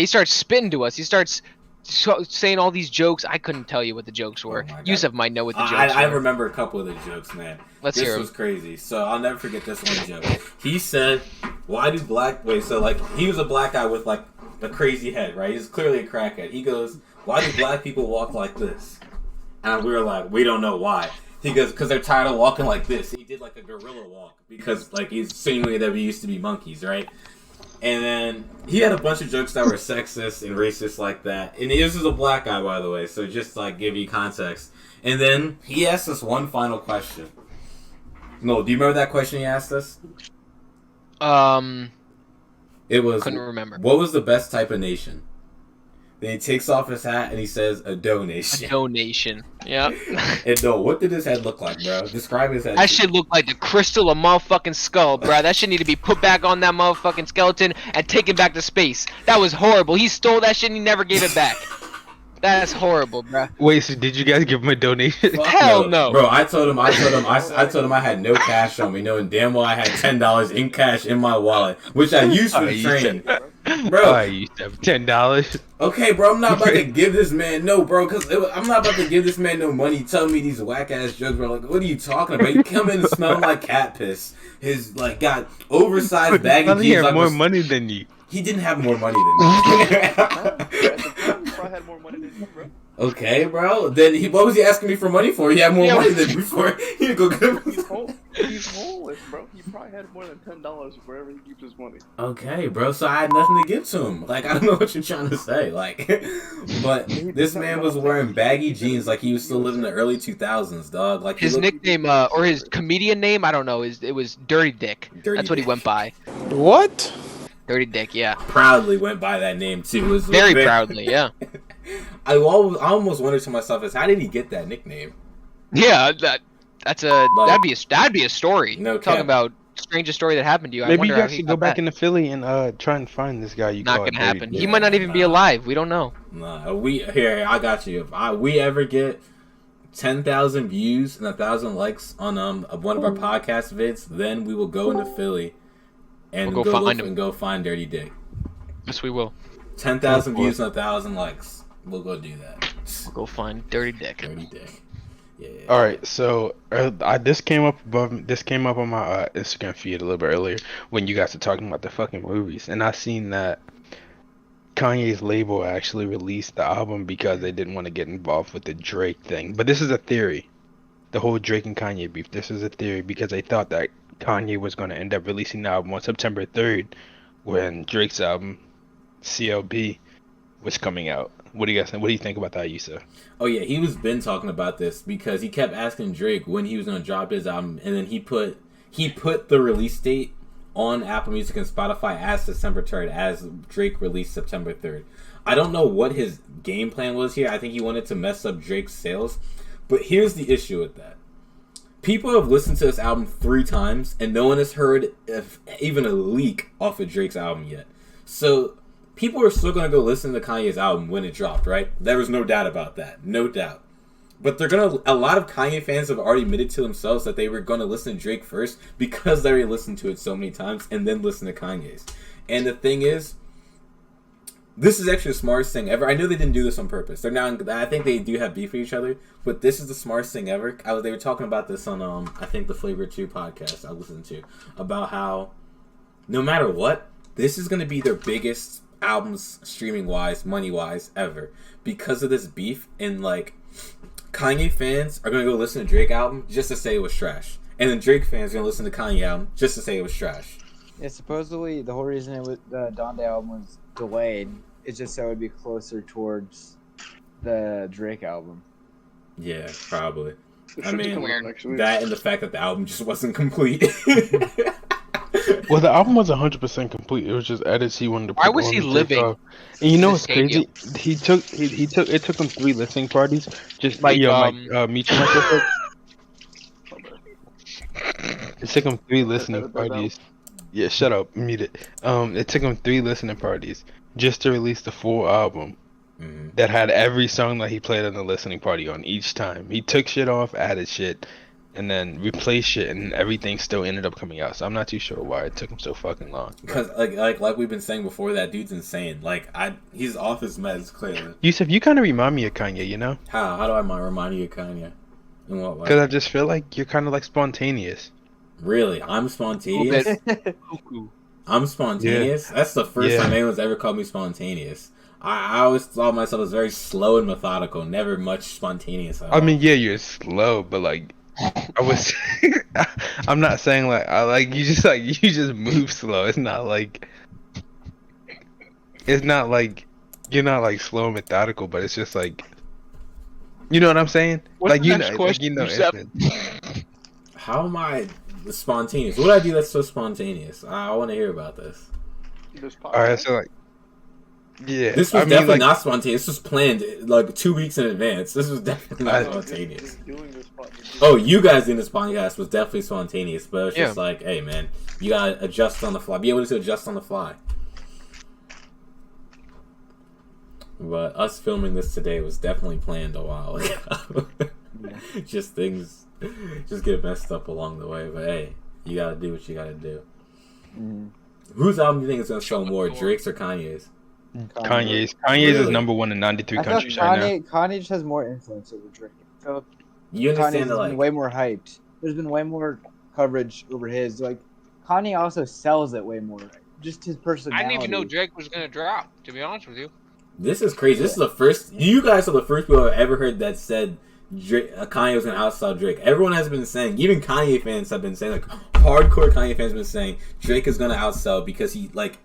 starts spitting to us. He starts saying all these jokes. I couldn't tell you what the jokes were. Yusef might know what the jokes were. I remember a couple of the jokes, man. Let's hear them. This was crazy. So I'll never forget this one joke. He said, "Why do black?" Wait, so like he was a black guy with like a crazy head, right? He's clearly a crackhead. He goes, "Why do black people walk like this?" And we were like, "We don't know why." He goes, "Because they're tired of walking like this." He did like a gorilla walk because like he's insinuating that we used to be monkeys, right? And then he had a bunch of jokes that were sexist and racist like that. And this is a black guy, by the way, so just like give you context. And then he asked us one final question. No, do you remember that question he asked us? It was, couldn't remember. What was the best type of nation? Then he takes off his hat and he says, a donation. A donation. Yeah. And no, what did his head look like, bro? Describe his head. That shit looked like the crystal of motherfucking skull, bro. That shit need to be put back on that motherfucking skeleton and taken back to space. That was horrible. He stole that shit and he never gave it back. That's horrible, bro. Wait, so did you guys give him a donation? Hell no. Bro, I told him I had no cash on me, knowing damn well I had $10 in cash in my wallet, which I used for the training. Bro, I used to have $10. Okay, bro, I'm not about to give this man no money. Tell me these whack ass jokes, bro. Like, what are you talking about? You come in smelling like cat piss. His like got oversized baggy jeans. He had more money than you. He didn't have more money than me. I had more money than you, bro. Okay, bro. Then what was he asking me for money for? He had more money than me before. He'd go get him. He's homeless, bro. He probably had more than $10 wherever he keeps his money. Okay, bro. So I had nothing to give to him. Like, I don't know what you're trying to say. Like, but this man was wearing baggy jeans like he was still living in the early 2000s, dog. Like his nickname or his comedian name, I don't know. It was Dirty Dick. That's what he went by. What? Dirty Dick, yeah. Proudly went by that name too. Very proudly, yeah. I almost wondered to myself, how did he get that nickname? Yeah, that'd be a story. No talking cap. about strangest story that happened to you. Maybe you guys should go back into Philly and try and find this guy. Not gonna happen. He might not even be alive. We don't know. Nah, I got you. If we ever get 10,000 views and 1,000 likes on one of our podcast vids, then we will go into Philly and we'll go find Dirty Dick. Yes, we will. 10,000 views and 1,000 likes. We'll go do that. We'll go find Dirty Dick. Dirty Dick. Yeah. All right, so this came up on my Instagram feed a little bit earlier when you guys were talking about the fucking movies, and I seen that Kanye's label actually released the album because they didn't want to get involved with the Drake thing. But this is a theory, the whole Drake and Kanye beef. This is a theory because they thought that Kanye was going to end up releasing the album on September 3rd, when Drake's album CLB was coming out. What do you guys think? What do you think about that, Yusef? Oh yeah, he was been talking about this because he kept asking Drake when he was going to drop his album, and then he put the release date on Apple Music and Spotify as December 3rd, as Drake released September 3rd. I don't know what his game plan was here. I think he wanted to mess up Drake's sales, but here's the issue with that. People have listened to this album 3 times, and no one has heard even a leak off of Drake's album yet. So people are still going to go listen to Kanye's album when it dropped, right? There was no doubt about that. No doubt. But a lot of Kanye fans have already admitted to themselves that they were going to listen to Drake first because they already listened to it so many times and then listen to Kanye's. And the thing is, this is actually the smartest thing ever. I know they didn't do this on purpose. I think they do have beef with each other, but this is the smartest thing ever. They were talking about this on, I think the Flavor 2 podcast I listened to, about how no matter what, this is going to be their biggest albums streaming wise, money wise ever, because of this beef. And like, Kanye fans are gonna go listen to Drake album just to say it was trash, and then Drake fans are gonna listen to Kanye album just to say it was trash. Yeah, supposedly the whole reason the Donda album was delayed is just so it would be closer towards the Drake album. Yeah, probably. I Weird. mean, that and the fact that the album just wasn't complete. Well, the album was 100% complete. It was just edits he wanted to put. Why was he living? And you know what's crazy? He took it took him 3 listening parties just like meet you myself. It took him 3 listening parties. Yeah, shut up, mute it. It took him 3 listening parties just to release the full album that had every song that he played on the listening party on each time. He took shit off, added shit, and then replaced shit, and everything still ended up coming out. So I'm not too sure why it took him so fucking long. Because like we've been saying before, that dude's insane. Like he's off his meds clearly. Yusef, you kind of remind me of Kanye, you know? How do I remind you of Kanye? In what way? Because I just feel like you're kind of like spontaneous. Really? I'm spontaneous? I'm spontaneous? Yeah. That's the first time anyone's ever called me spontaneous. I always thought myself as very slow and methodical, never much spontaneous at all. I mean, yeah, you're slow, but like, I was, I'm not saying like, you just move slow. It's not like you're not like slow and methodical, but it's just like, you know what I'm saying? What's like, the you next know, question, How am I spontaneous? What do I do that's so spontaneous? I want to hear about this. Alright, so like, yeah. This was definitely not spontaneous. This was planned like 2 weeks in advance. This was definitely not spontaneous. Oh, you guys doing this podcast was definitely spontaneous, but it's just like, hey man, you gotta adjust on the fly. Be able to adjust on the fly. But us filming this today was definitely planned a while ago. Just things just get messed up along the way. But hey, you gotta do what you gotta do. Whose album do you think is gonna sell more, Drake's or Kanye's? Kanye's is number 1 in 93 countries right now. Kanye just has more influence over Drake. So you understand Kanye's been way more hyped. There's been way more coverage over his. Like Kanye also sells it way more. Just his personality. I didn't even know Drake was gonna drop. To be honest with you. This is crazy. This is the first. You guys are the first people I've ever heard that said Kanye was gonna outstyle Drake. Everyone has been saying, even Kanye fans have been saying, like hardcore Kanye fans have been saying Drake is gonna outsell because he like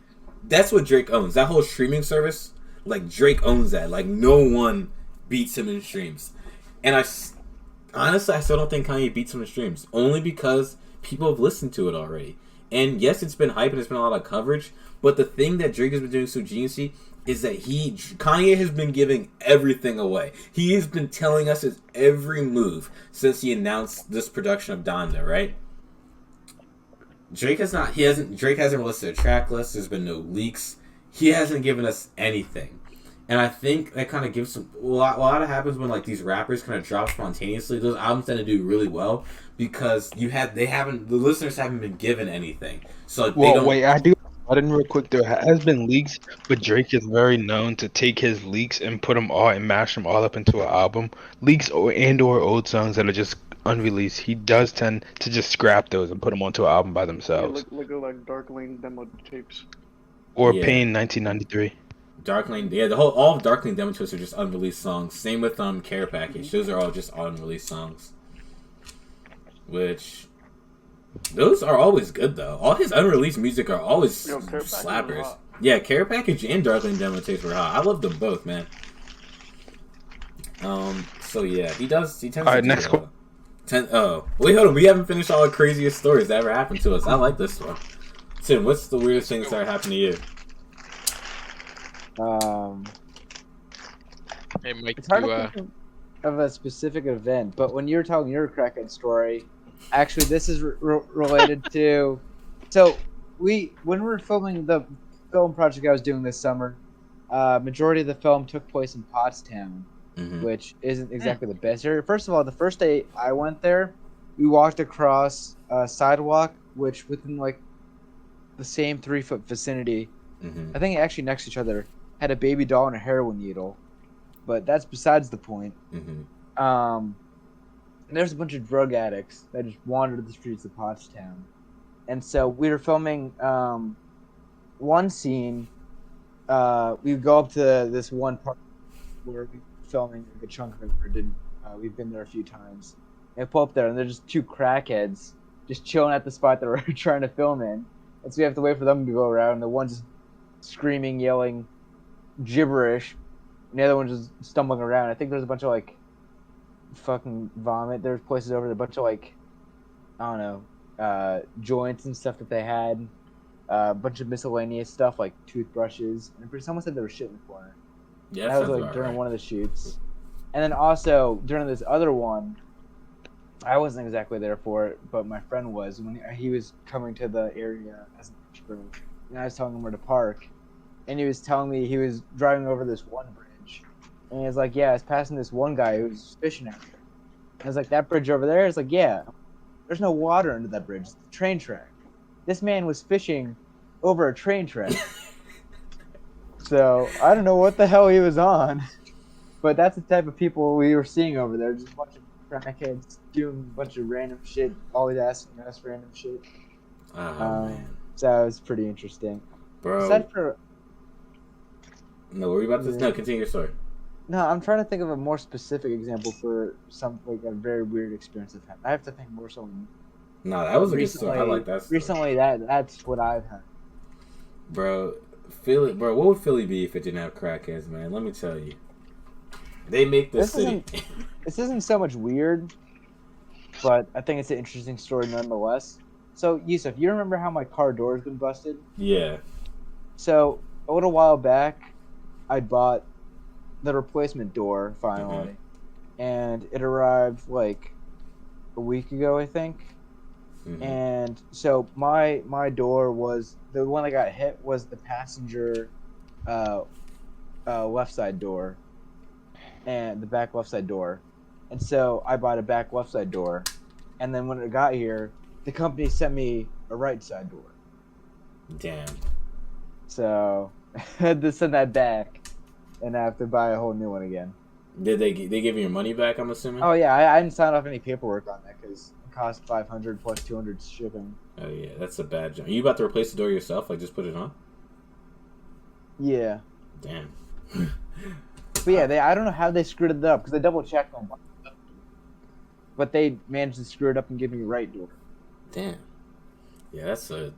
that's what Drake owns. That whole streaming service, like Drake owns that. Like no one beats him in streams. And honestly, I still don't think Kanye beats him in streams, only because people have listened to it already. And yes, it's been hype and it's been a lot of coverage. But the thing that Drake has been doing so geniusly is that Kanye has been giving everything away. He has been telling us his every move since he announced this production of Donda, right? Drake hasn't released a track list. There's been no leaks. He hasn't given us anything. And I think that kind of gives some a lot of happens when like these rappers kind of drop spontaneously. Those albums tend to do really well because the listeners haven't been given anything. So like, I didn't real quick. There has been leaks, but Drake is very known to take his leaks and put them all and mash them all up into an album. Leaks or old songs that are just unreleased. He does tend to just scrap those and put them onto an album by themselves. Yeah, look like Dark Lane demo tapes. Or Pain 1993. Dark Lane, all of Dark Lane demo tapes are just unreleased songs. Same with Care Package. Those are all just unreleased songs. Which those are always good though. All his unreleased music are always slappers. Yeah, Care Package and Dark Lane demo tapes were hot. I love them both, man. So yeah, he tends to do next well. Wait, hold on. We haven't finished all the craziest stories that ever happened to us. I like this one. Tim, what's the weirdest thing that happened to you? Hey, Mike, it's hard to think of a specific event, but when you were telling your crackhead story, actually, this is related to. So when we were filming the film project I was doing this summer, majority of the film took place in Pottstown, which isn't exactly the best area. First of all, the first day I went there, we walked across a sidewalk, which within like the same 3-foot vicinity, I think actually next to each other, had a baby doll and a heroin needle. But that's besides the point. And there's a bunch of drug addicts that just wandered the streets of Pottstown. And so we were filming one scene. We go up to this one part where we're filming a chunk of it. We've been there a few times. And I pull up there, and there's just 2 crackheads just chilling at the spot that we're trying to film in. And so we have to wait for them to go around. The one's just screaming, yelling, gibberish. And the other one's just stumbling around. I think there's a bunch of, like, fucking vomit. There's places over there, a bunch of, like, I don't know, joints and stuff that they had. A bunch of miscellaneous stuff, like toothbrushes. And someone said there was shit in the corner. Yeah, that was, like, during one of the shoots. And then also, during this other one, I wasn't exactly there for it, but my friend was when he was coming to the area as an introvert, and I was telling him where to park, and he was telling me he was driving over this one bridge, and he was like, "Yeah, I was passing this one guy who was fishing out there." I was like, "That bridge over there?" It's like, "Yeah, there's no water under that bridge. It's a train track." This man was fishing over a train track. So I don't know what the hell he was on, but that's the type of people we were seeing over there. Just a bunch of crackheads doing a bunch of random shit, always asking us random shit. Man. So that was pretty interesting. Bro. Aside for, No, were you about to? No, continue your story. no, I'm trying to think of a more specific example for some like a very weird experience I've had. I have to think more so. No, that was a good story. I like that story. Recently, that's what I've had. Bro, Philly, bro, what would Philly be if it didn't have crackheads, man? Let me tell you. They make the city. This isn't so much weird, but I think it's an interesting story nonetheless. So, Yusef, you remember how my car door's been busted? Yeah. So, a little while back, I bought the replacement door finally, and it arrived like a week ago, I think. And so my door was the one that got hit was the passenger left side door and the back left side door, and so I bought a back left side door, and then when it got here, the company sent me a right side door. Damn. So I had to send that back, and I have to buy a whole new one again. Did they give you your money back? I'm assuming. Oh yeah, I didn't sign off any paperwork on that because it cost $500 plus $200 shipping. Oh yeah, that's a bad job. Are you about to replace the door yourself? Like just put it on? Yeah. Damn. But yeah, I don't know how they screwed it up because they double checked on one. But they managed to screw it up and give me a right door. Damn. Yeah, that's a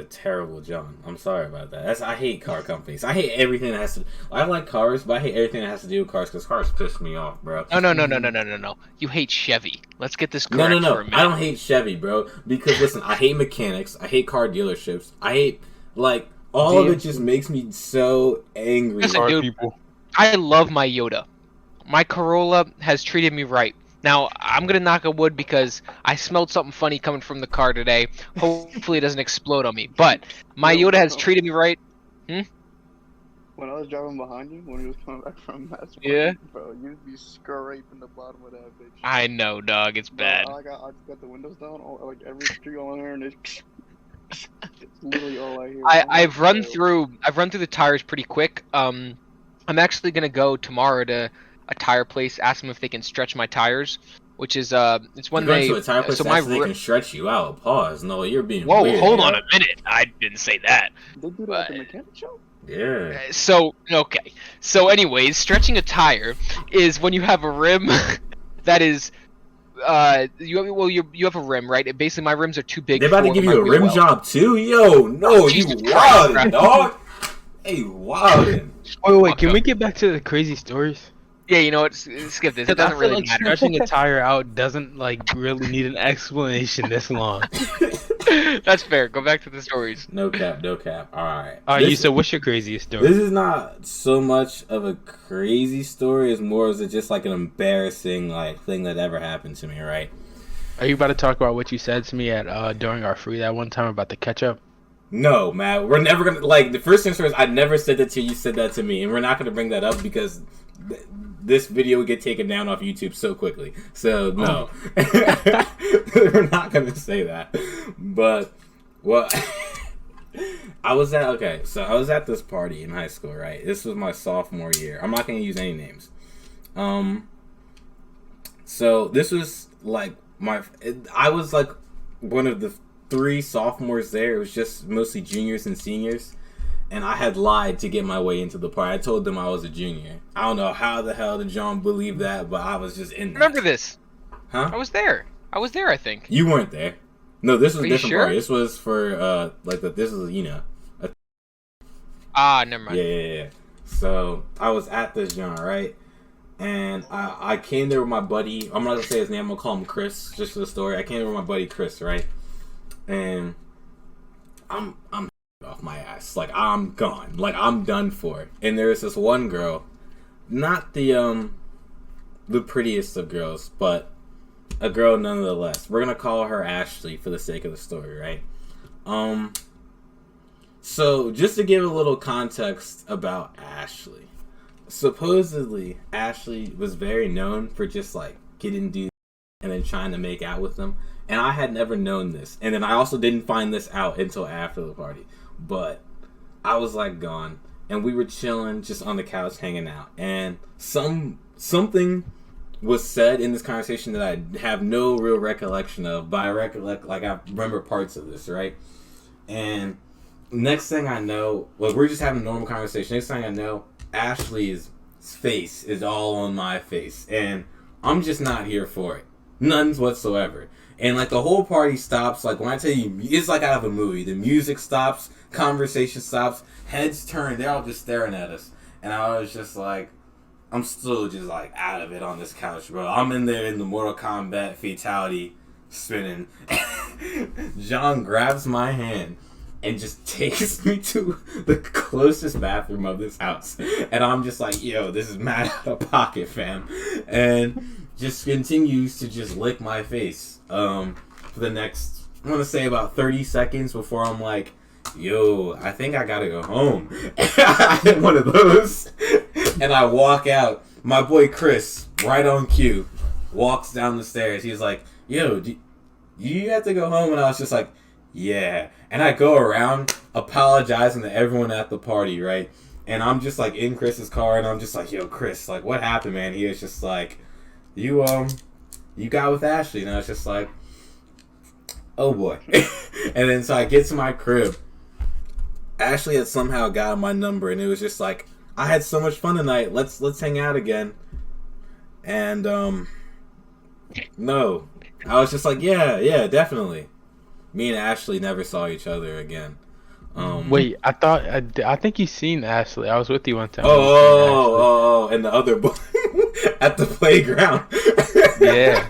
terrible job. I'm sorry about that. I hate car companies. I hate everything that has to. I like cars, but I hate everything that has to do with cars because cars piss me off, bro. No. You hate Chevy. Let's get this correct No. for a minute. I don't hate Chevy, bro. Because listen, I hate mechanics. I hate car dealerships. I hate all of it. Just makes me so angry. Listen, dude, I love my Yoda. My Corolla has treated me right. Now, I'm going to knock on wood because I smelled something funny coming from the car today. Hopefully it doesn't explode on me. But my Yoda has treated me right. When I was driving behind you, when we was coming back from Mass, Yeah. bro, you'd be scraping the bottom of that bitch. I know, dog. It's bad. I just got the windows down, like every street on there, and it's literally all I hear. I've run through the tires pretty quick. I'm actually going to go tomorrow to a tire place, ask them if they can stretch my tires, which is it's when they to a tire place so they can stretch you out. Pause. No, you're being weird. Hold on a minute. I didn't say that. They do that at the mechanic shop? Yeah. So anyways, stretching a tire is when you have a rim that is you have a rim, right? Basically my rims are too big. They're about to give you a rim job too? Yo, no, you wildin', dog. Hey, wildin'. Wait, can we get back to the crazy stories? Yeah, you know what? Skip this. It doesn't really matter. Stretching a tire out doesn't really need an explanation this long. That's fair. Go back to the stories. No cap. All right. So what's your craziest story? This is not so much of a crazy story as more as just like an embarrassing thing that ever happened to me. Right? Are you about to talk about what you said to me at during our free that one time about the ketchup? No, man. We're never gonna the first thing is I never said that to you. You said that to me, and we're not gonna bring that up because this video would get taken down off YouTube so quickly. So no, we're not gonna say that. But I was at this party in high school. Right, this was my sophomore year. I'm not gonna use any names. So this was I was one of the 3 sophomores there. It was just mostly juniors and seniors, and I had lied to get my way into the party. I told them I was a junior. I don't know how the hell did John believe that, but I was just in there. Remember this? Huh? I was there, I think. You weren't there. No, this was a different sure? party. This was for this is never mind. Yeah. So I was at this John, right? And I came there with my buddy. I'm not gonna say his name. I'm gonna call him Chris, just for the story. I came there with my buddy Chris, right? And I'm off my ass. I'm gone. I'm done for. And there's this one girl, not the prettiest of girls, but a girl nonetheless. We're gonna call her Ashley for the sake of the story, right? So just to give a little context about Ashley, supposedly Ashley was very known for just like getting dudes and then trying to make out with them, and I had never known this, and then I also didn't find this out until after the party. But I was like gone, and we were chilling just on the couch hanging out, and something was said in this conversation that I have no real recollection of, but I recollect, like, I remember parts of this, right? And next thing I know, like, we're just having a normal conversation. Next thing I know, Ashley's face is all on my face, and I'm just not here for it. None whatsoever. And, like, the whole party stops. Like, when I tell you, it's like out of a movie. The music stops, conversation stops, heads turn, they're all just staring at us. And I was just like, I'm still just, like, out of it on this couch, bro. I'm in there in the Mortal Kombat fatality spinning. John grabs my hand and just takes me to the closest bathroom of this house. And I'm just like, yo, this is mad out of pocket, fam. And just continues to just lick my face for the next, I want to say about 30 seconds before I'm like, yo, I think I gotta go home. I hit one of those. And I walk out. My boy Chris, right on cue, walks down the stairs. He's like, yo, do you have to go home? And I was just like, yeah. And I go around apologizing to everyone at the party, right? And I'm just like in Chris's car, and I'm just like, yo, Chris, like, what happened, man? He was just like, you got with Ashley. And I was just like, oh boy. And then so I get to my crib. Ashley had somehow gotten my number, and it was just like, I had so much fun tonight. Let's hang out again. And no, I was just like, yeah, definitely. Me and Ashley never saw each other again. Wait, I think you seen Ashley. I was with you one time. Oh, and the other boy at the playground. Yeah.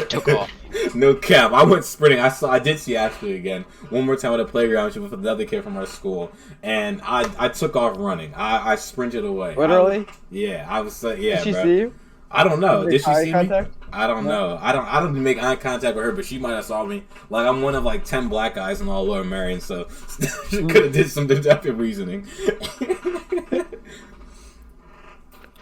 Took off. No cap. I went sprinting. I did see Ashley again one more time at a playground with another kid from our school, and I took off running. I sprinted away. Literally? I was like, yeah. Did she bro. see you? I don't know. Did she see contact? me? I don't know. I don't make eye contact with her, but she might have saw me. Like, I'm one of like 10 black guys in all Lower Marion, so she could have did some deductive reasoning.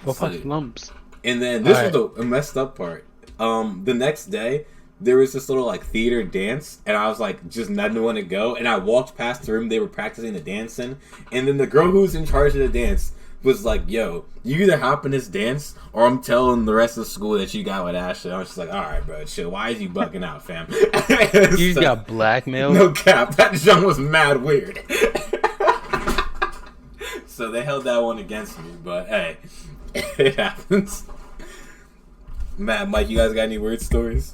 Lumps. And then this was the messed up part. The next day, there was this little like theater dance, and I was like just not knowing to go, and I walked past the room they were practicing the dance in, and then the girl who was in charge of the dance was like, yo, you either hop in this dance or I'm telling the rest of the school that you got with Ashley. I was just like, alright bro, chill, why is you bugging out, fam? You just got blackmailed? No cap, that junk was mad weird. So they held that one against me, but hey, it happens. Matt, Mike, you guys got any weird stories?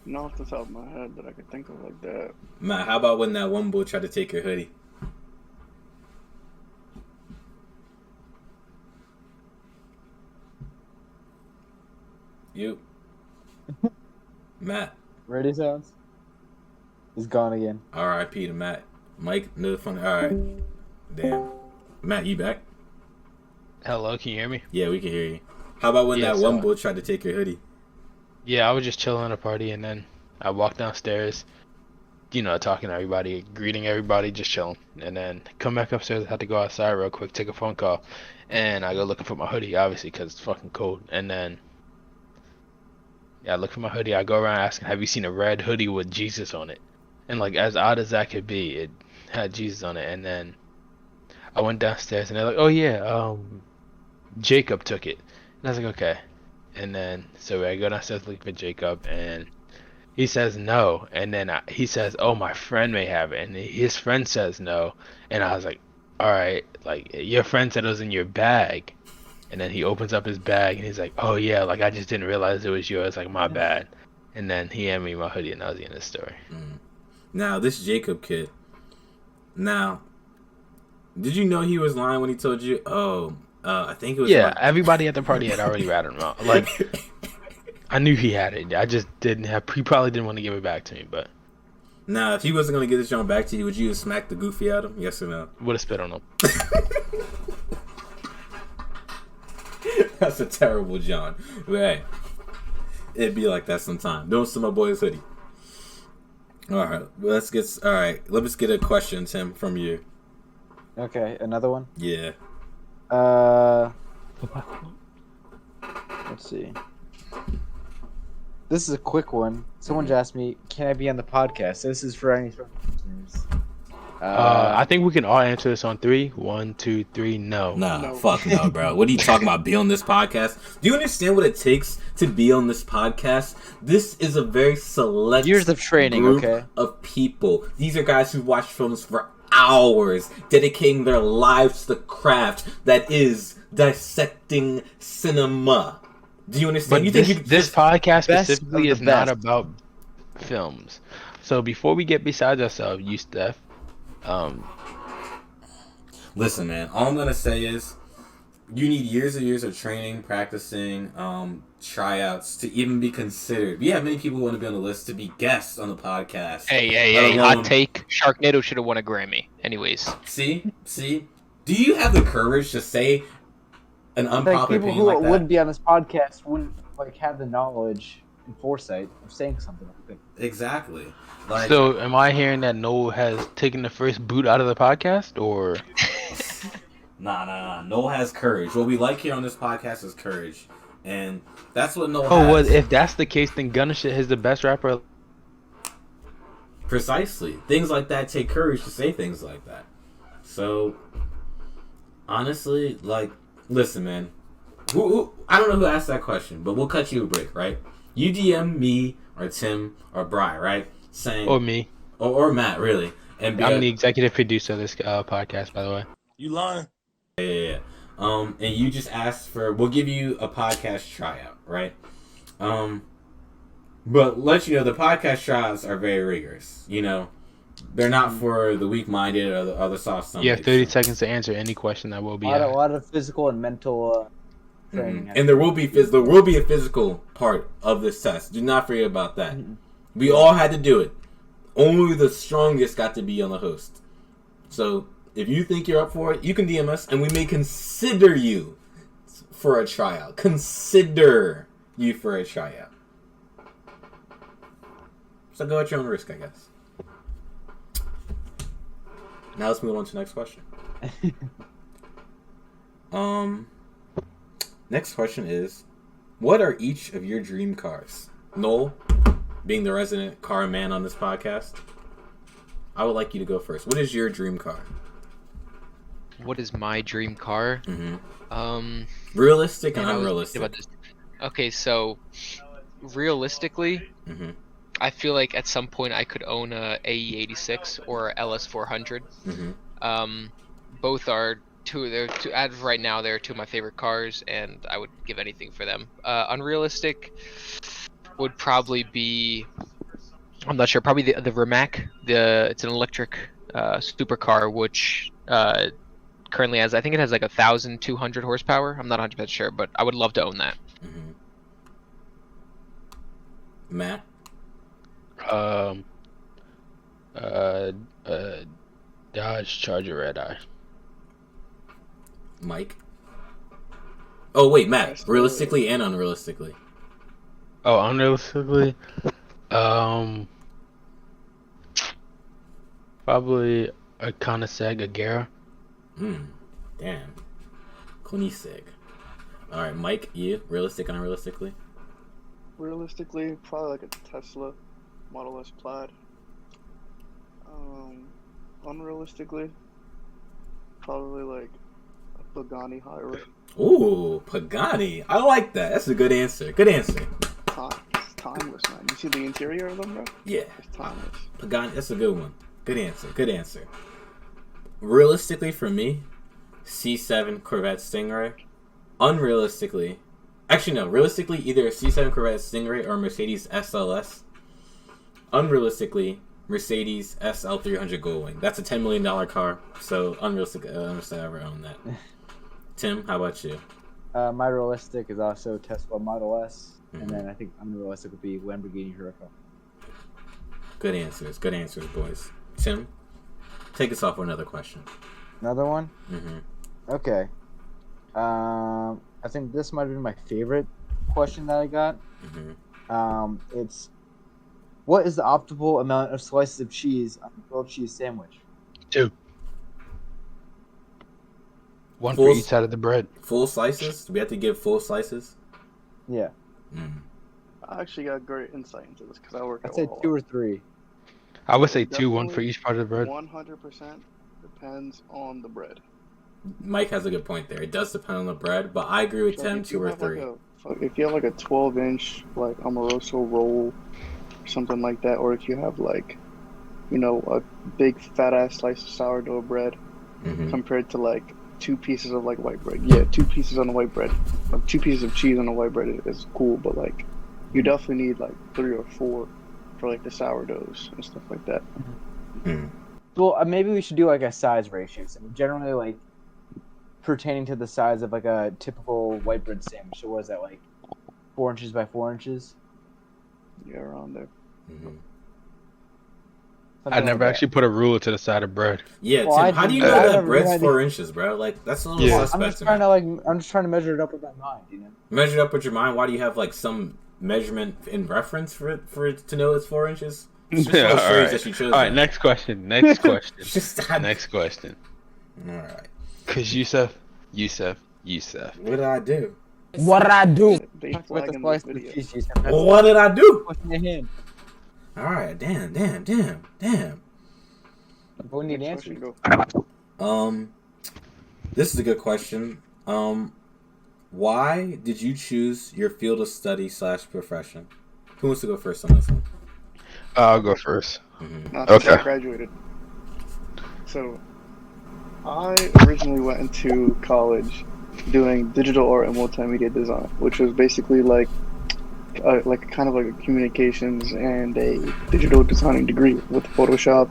Not off the top of my head that I could think of like that. Matt, how about when that one boy tried to take your hoodie? You. Matt. Ready sounds? He's gone again. R.I.P. to Matt. Mike, no funny. Alright. Damn. Matt, you back? Hello, can you hear me? Yeah, we can hear you. How about when that so- one boy tried to take your hoodie? Yeah, I was just chilling at a party, and then I walked downstairs, talking to everybody, greeting everybody, just chilling. And then come back upstairs, I had to go outside real quick, take a phone call, and I go looking for my hoodie, obviously, because it's fucking cold. And then, I look for my hoodie, I go around asking, have you seen a red hoodie with Jesus on it? And, like, as odd as that could be, it had Jesus on it. And then I went downstairs, and they're like, oh, yeah, Jacob took it. And I was like, okay. And then, so I go downstairs looking for Jacob, and he says no. And then he says, oh, my friend may have it. And his friend says no. And I was like, all right, like, your friend said it was in your bag. And then he opens up his bag, and he's like, oh, yeah, like, I just didn't realize it was yours, like, my bad. And then he handed me my hoodie, and that was the end of the story. Now, this Jacob kid. Now, did you know he was lying when he told you, I think it was... Yeah, everybody at the party had already ratted him out. Like, I knew he had it. I just didn't have... He probably didn't want to give it back to me, but... Now, if he wasn't going to give this joint back to you, would you have smacked the goofy out of him? Yes or no? Would have spit on him. That's a terrible John. But hey, it'd be like that sometime. Don't steal my boy's hoodie. All right, let's get a question, Tim, from you. Okay, another one. Yeah. Let's see. This is a quick one. Someone just asked me, "Can I be on the podcast?" This is for any listeners. I think we can all answer this on 3. 1, 2, 3. No. Nah, fuck no, bro. What are you talking about? Be on this podcast? Do you understand what it takes to be on this podcast? This is a very select years of training, group okay, of people. These are guys who watch films for hours, dedicating their lives to the craft that is dissecting cinema. Do you understand? But You this, think you this podcast best specifically of is the not best. about films. So before we get beside ourselves, Yusef, listen, man. All I'm gonna say is, you need years and years of training, practicing, tryouts to even be considered. We have many people who want to be on the list to be guests on the podcast. Hey, hot take. Sharknado should have won a Grammy. Anyways. See? Do you have the courage to say an unpopular like people opinion who like that? would be on this podcast wouldn't like have the knowledge and foresight of saying something like that. Exactly. Like, so am I hearing that Noel has taken the first boot out of the podcast, or? Nah. Noel has courage. What we like here on this podcast is courage. And that's what Noel Oh, has. well, if that's the case, then Gunna Shit is the best rapper. Precisely. Things like that take courage to say things like that. So, honestly, like, listen, man. I don't know who asked that question, but we'll cut you a break, right? You DM me or Tim or Bryan, right? Saying, Or me. Or Matt, really. And I'm the executive producer of this podcast, by the way. You lying? Yeah. And you just asked for, we'll give you a podcast tryout, right? But let you know, the podcast tryouts are very rigorous. You know, they're not for the weak-minded or the soft stomach. You have 30 seconds to answer any question that will be A lot of physical and mental training. Mm-hmm. And there will be a physical part of this test. Do not forget about that. We all had to do it. Only the strongest got to be on the host. So if you think you're up for it, you can DM us, and we may consider you for a tryout. Consider you for a tryout. So go at your own risk, I guess. Now let's move on to the next question. Next question is, what are each of your dream cars? Noel, being the resident car man on this podcast, I would like you to go first. What is your dream car? What is my dream car? Realistic and Man, I was unrealistic. thinking about this. Okay, so realistically, Mhm. I feel like at some point I could own a AE86 or a LS400. Both are as of right now, they're two of my favorite cars, and I would give anything for them. Unrealistic would probably be, I'm not sure, probably the Rimac. It's an electric supercar, which currently has, I think it has like 1,200 horsepower. I'm not 100% sure, but I would love to own that. Matt? Dodge Charger Red Eye. Mike? Oh, wait, Matt. Realistically and unrealistically. Oh, unrealistically, probably a Koenigsegg Agera. Damn. Koenigsegg. Alright, Mike, you? Realistic and unrealistically? Realistically, probably like a Tesla Model S Plaid. Unrealistically, probably like a Pagani Hybrid. Ooh, Pagani. I like that. That's a good answer. Good answer. It's timeless, man. You see the interior of them, bro? Yeah. It's timeless. Pagani, that's a good one. Good answer. Realistically, for me, C7 Corvette Stingray. Unrealistically, actually no, realistically either a C7 Corvette Stingray or a Mercedes SLS. Unrealistically, Mercedes SL300 Goldwing. That's a $10 million car, so unrealistic. I don't understand I ever own that. Tim, how about you? My realistic is also Tesla Model S, and then I think unrealistic would be Lamborghini Huracan. Good answers, boys. Tim, take us off with another question. Another one? Okay. I think this might have been my favorite question that I got. It's what is the optimal amount of slices of cheese on a grilled cheese sandwich? 2. One Full for each side of the bread. Full slices? Do we have to give full slices? Yeah. I actually got great insight into this because I work I'd at say Wawa. 2 or 3. I would say 2, 1 for Definitely each part of the bread. 100% depends on the bread. Mike has a good point there. It does depend on the bread, but I agree with Like, Tim, if 2 you or have 3. if you have like a 12-inch like Amoroso roll or something like that, or if you have like, you know, a big fat ass slice of sourdough bread compared to like 2 pieces of like white bread. Yeah, 2 pieces on the white bread. Like 2 pieces of cheese on the white bread is cool, but like you definitely need like 3 or 4 for like the sourdoughs and stuff like that. Well, maybe we should do like a size ratio. So generally, like pertaining to the size of like a typical white bread sandwich. So what is that, like 4 inches by 4 inches? Yeah, around there. I never actually put a ruler to the side of bread. Yeah, Well, Tim, how do you know that bread's 4 inches, bro? Like, that's a little suspect. I'm just trying to measure it up with my mind, you know. Measure it up with your mind. Why do you have like some measurement in reference for it to know it's 4 inches? It's just so strange that you chose. All right, that. next question. Next question. Next question. All right. Cause Yusef. What did I do? What did I do? They Talk about flag the in slice this of video. cheese. You Well, what did I do? Pushing your hand. All right. Damn. We need Next answers. question, go. This is a good question. Why did you choose your field of study / profession? Who wants to go first on this one? I'll go first. Okay. I graduated. So, I originally went into college doing digital art and multimedia design, which was basically like kind of like a communications and a digital designing degree with Photoshop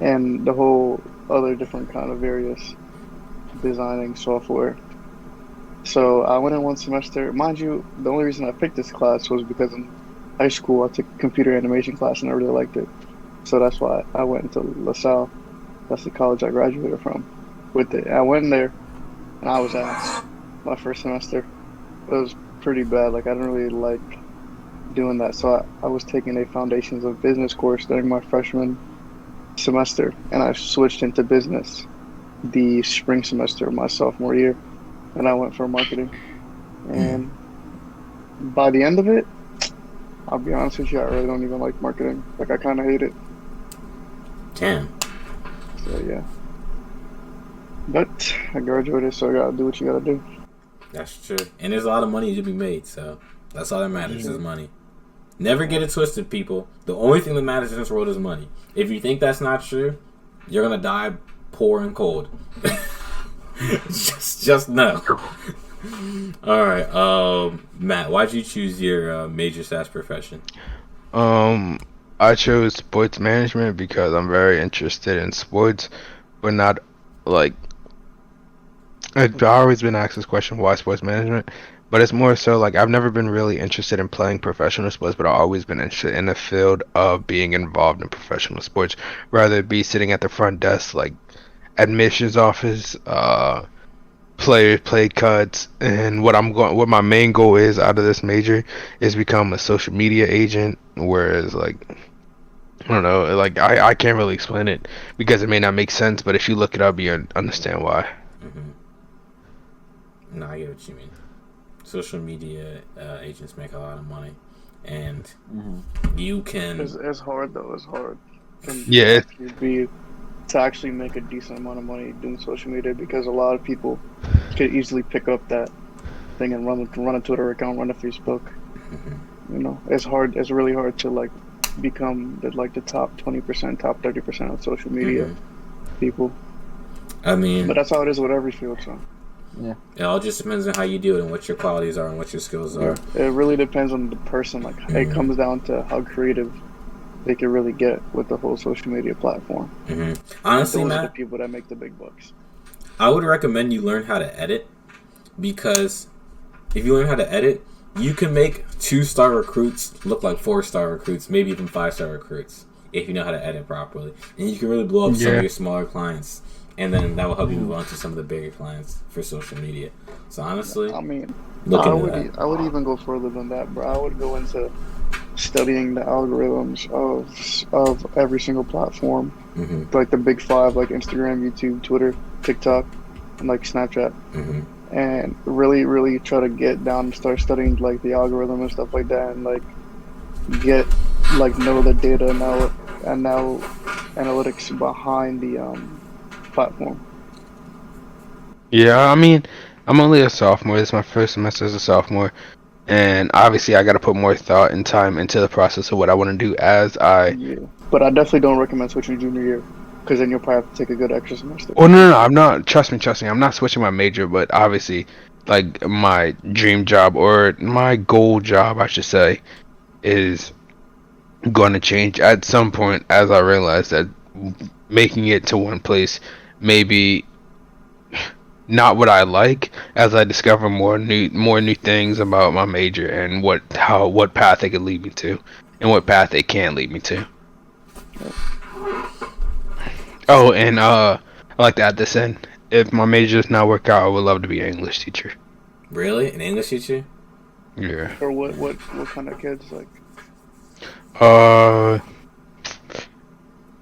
and the whole other different kind of various designing software. So I went in one semester. Mind you, the only reason I picked this class was because in high school I took a computer animation class and I really liked it. So that's why I went into LaSalle. That's the college I graduated from with it. I went in there and I was ass my first semester. It was pretty bad. Like, I didn't really like doing that. So I was taking a Foundations of Business course during my freshman semester, and I switched into business the spring semester of my sophomore year, and I went for marketing. And by the end of it, I'll be honest with you, I really don't even like marketing. Like, I kind of hate it. Damn. So yeah, but I graduated, so I gotta do what you gotta do. That's true. And there's a lot of money to be made, so that's all that matters is money. Never get it twisted, people. The only thing that matters in this world is money. If you think that's not true, you're gonna die poor and cold. just know. All right, Matt, why'd you choose your major / profession? I chose sports management because I'm very interested in sports, but not like. I've always been asked this question, why sports management? But it's more so like I've never been really interested in playing professional sports, but I've always been interested in the field of being involved in professional sports, rather it be sitting at the front desk, like admissions office, players play cuts, and what my main goal is out of this major is become a social media agent. Whereas like I don't know, like I can't really explain it because it may not make sense, but if you look it up, you understand why. No, I get what you mean. Social media agents make a lot of money, and you can. It's hard though. It's hard. Yeah. To actually make a decent amount of money doing social media, because a lot of people could easily pick up that thing and run a Twitter account, run a Facebook. You know, it's hard. It's really hard to like become the top 20%, top 30% of social media people. I mean, but that's how it is with every field. So yeah, it all just depends on how you do it and what your qualities are and what your skills are. It really depends on the person. Like it comes down to how creative they can really get with the whole social media platform. Honestly, those Matt, are the people that make the big bucks. I would recommend you learn how to edit, because if you learn how to edit, you can make 2-star recruits look like 4-star recruits, maybe even 5-star recruits, if you know how to edit properly. And you can really blow up some of your smaller clients. and then that will help you move on to some of the bigger plans for social media. So honestly, I mean, look I into would that. I would even go further than that, bro. I would go into studying the algorithms of every single platform, like the big five, like Instagram, YouTube, Twitter, TikTok, and like Snapchat, and really try to get down and start studying like the algorithm and stuff like that, and like know the data and now analytics behind the platform. Yeah, I mean, I'm only a sophomore. This is my first semester as a sophomore, and obviously I got to put more thought and time into the process of what I want to do as I. Yeah, but I definitely don't recommend switching junior year, because then you'll probably have to take a good extra semester. Oh no, I'm not. Trust me. I'm not switching my major, but obviously, like my dream job or my goal job, I should say, is going to change at some point as I realize that making it to one place maybe not what I like as I discover more new things about my major and what path it could lead me to and what path it can lead me to. Oh, and I like to add this in. If my major does not work out, I would love to be an English teacher. Really? An English teacher? Yeah. Or what kind of kids like?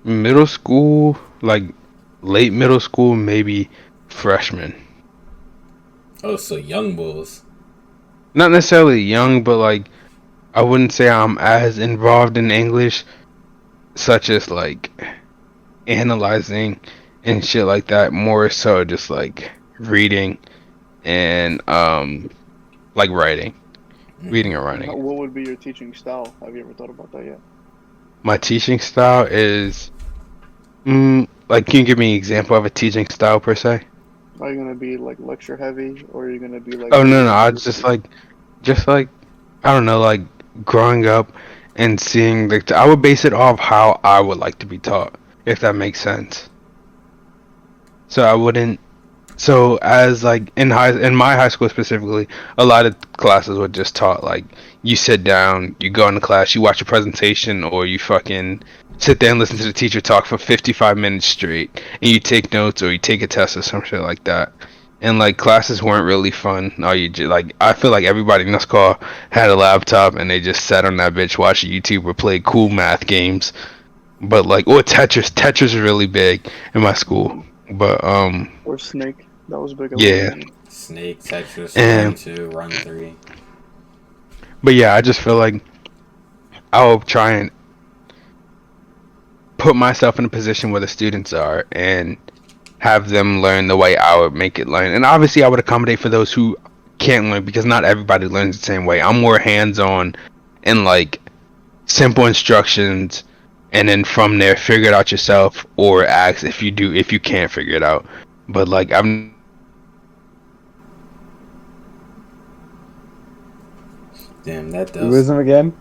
Middle school, like late middle school, maybe freshman. Oh, so young bulls. Not necessarily young, but like I wouldn't say I'm as involved in English, such as like analyzing and shit like that. More so just like reading and like writing, reading and writing. What would be your teaching style? Have you ever thought about that yet? My teaching style is, like, can you give me an example of a teaching style per se? Are you gonna be like lecture heavy, or are you gonna be like? Oh no, I just like I don't know, like growing up and seeing I would base it off how I would like to be taught, if that makes sense. So I wouldn't. So as like in my high school specifically, a lot of classes were just taught like you sit down, you go into class, you watch a presentation, or you fucking sit there and listen to the teacher talk for 55 minutes straight, and you take notes or you take a test or some shit like that. And like classes weren't really fun. Or you just, like I feel like everybody in this car had a laptop and they just sat on that bitch, watched YouTube or played cool math games. But like, or Tetris is really big in my school. But or Snake, that was big. Yeah. Snake, Tetris, And, Run 2, Run 3. But yeah, I just feel like I'll try and put myself in a position where the students are and have them learn the way I would make it learn. And obviously I would accommodate for those who can't learn, because not everybody learns the same way. I'm more hands-on and like simple instructions, and then from there figure it out yourself or ask if you can't figure it out. But like I'm Damn, that does. You lose them again?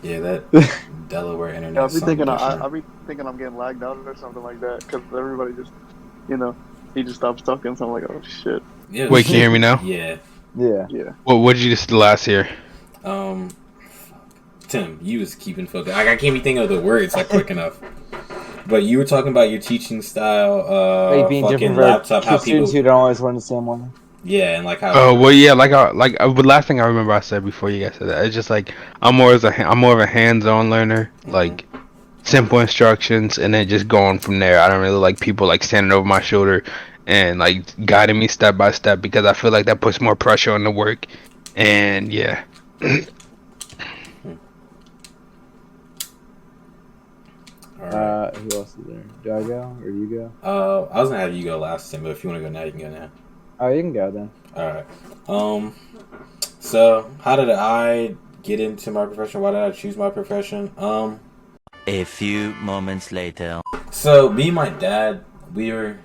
Yeah, that Delaware internet. Yeah, I'll be thinking I'm getting lagged out or something like that, because everybody just, he just stops talking. So I'm like, oh shit. Yeah, Wait, can you hear me now? Yeah. Yeah. Yeah. What did you just last hear? Tim, you was keeping focus. I can't even think of the words like quick enough. But you were talking about your teaching style, Like being fucking different laptop, for how students people. who don't always learn the same one. Yeah, and like how. Oh well, yeah, the last thing I remember I said before you guys said that, it's just like I'm more of a hands-on learner, like simple instructions, and then just going from there. I don't really like people like standing over my shoulder and like guiding me step by step, because I feel like that puts more pressure on the work. And yeah. Who else is there? Do I go or you go? I was gonna have you go last, Tim, but if you want to go now, you can go now. Oh, you can go then. All right. So how did I get into my profession? Why did I choose my profession? A few moments later. So me and my dad, we were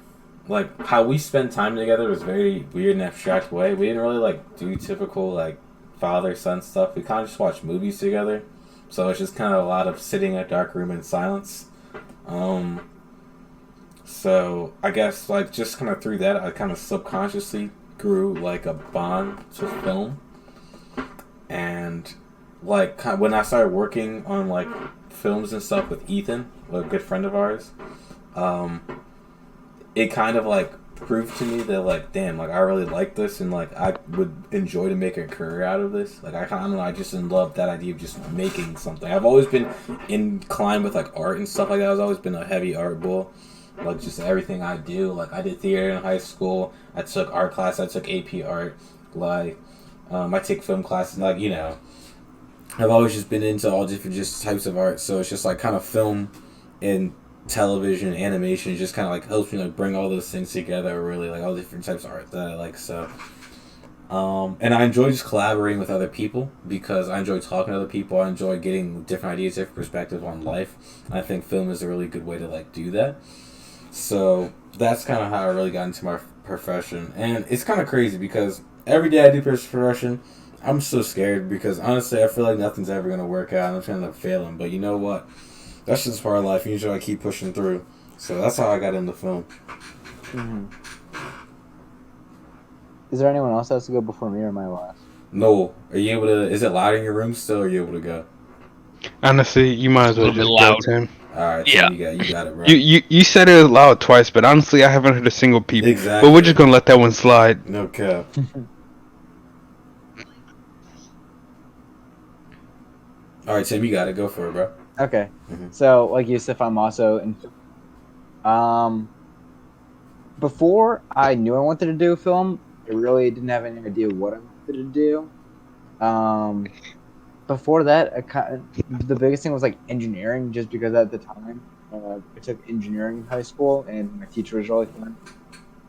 like, how we spend time together was very weird and abstract way. We didn't really like do typical like father-son stuff. We kind of just watched movies together. So it's just kind of a lot of sitting in a dark room in silence. So I guess like just kind of through that, I kind of subconsciously grew like a bond to film. And like when I started working on like films and stuff with Ethan, a good friend of ours, it kind of like proved to me that like, damn, like I really like this, and like I would enjoy to make a career out of this. Like I kind of, I just love that idea of just making something. I've always been inclined with like art and stuff like that. I've always been a heavy art bull. Like just everything I do. Like I did theater in high school. I took art class. I took AP art. Like I take film classes. Like, you know, I've always just been into all different just types of art. So it's just like kind of film and television, animation just kind of like helps me like bring all those things together, really, like all different types of art that I like. So and I enjoy just collaborating with other people because I enjoy talking to other people. I enjoy getting different ideas, different perspectives on life. I think film is a really good way to like do that. So that's kind of how I really got into my profession. And it's kind of crazy because every day I do this profession, I'm so scared because honestly I feel like nothing's ever going to work out. I'm trying to failing, but you know what, that's just part of life. Usually I keep pushing through. So that's how I got into film. Mm-hmm. Is there anyone else that has to go before me, or am I last? No. Are you able to... Is it loud in your room still, or are you able to go? Honestly, you might as well just go, Tim. Alright, Tim, you got it, bro. You said it loud twice, but honestly, I haven't heard a single peep. Exactly. But we're just gonna let that one slide. No cap. Alright, Tim, you got it. Go for it, bro. Okay. Mm-hmm. So, like Yusef, I'm also in... Before I knew I wanted to do film, I really didn't have any idea what I wanted to do. Before that, the biggest thing was like engineering, just because at the time I took engineering in high school and my teacher was really fun.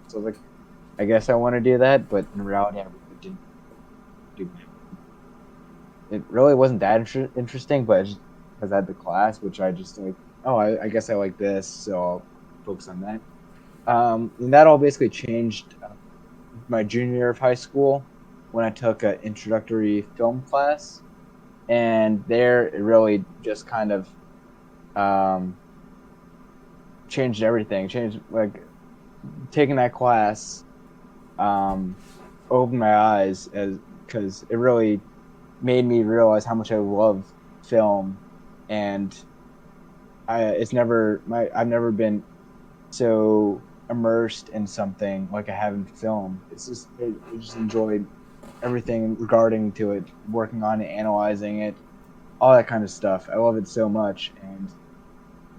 So I was like, I guess I want to do that, but in reality, I really didn't do it. It really wasn't that interesting, but just because I had the class, which I just like, oh, I guess I like this, so I'll focus on that. And that all basically changed my junior year of high school when I took an introductory film class. And there, it really just kind of changed everything. Changed, like, taking that class opened my eyes, because it really made me realize how much I love film. And I've never been so immersed in something like I have in film. I just enjoyed everything regarding to it, working on it, analyzing it, all that kind of stuff. I love it so much, and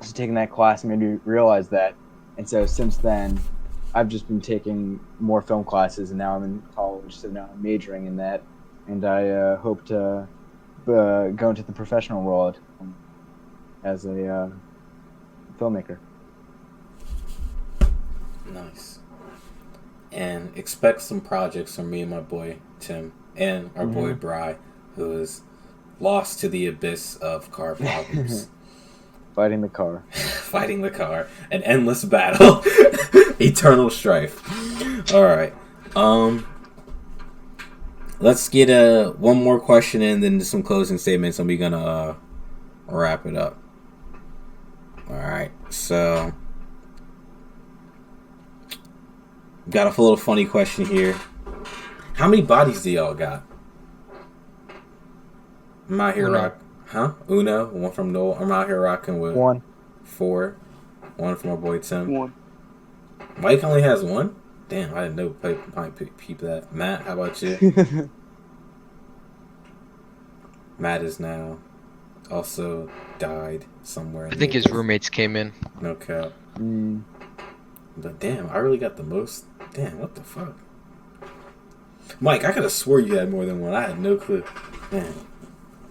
just taking that class made me realize that. And so since then, I've just been taking more film classes, and now I'm in college, so now I'm majoring in that, and I hope to go into the professional world as a filmmaker. Nice. And expect some projects from me and my boy Tim and our boy Bry, who is lost to the abyss of car problems. Fighting the car. Fighting the car. An endless battle. Eternal strife. Alright. Let's get one more question in, then some closing statements, and we're gonna wrap it up. Alright, so got a little funny question here. How many bodies do y'all got? I'm out here rock. Huh? Uno. One from Noel. I'm out here rocking with 1. 4. 1 from my boy Tim. 1. Mike only has 1? Damn, I didn't know. Peep that. Matt, how about you? Matt is now also died somewhere. I think his roommates came in. No cap. But damn, I really got the most. Damn, what the fuck? Mike, I could have swore you had more than 1. I had no clue. Man.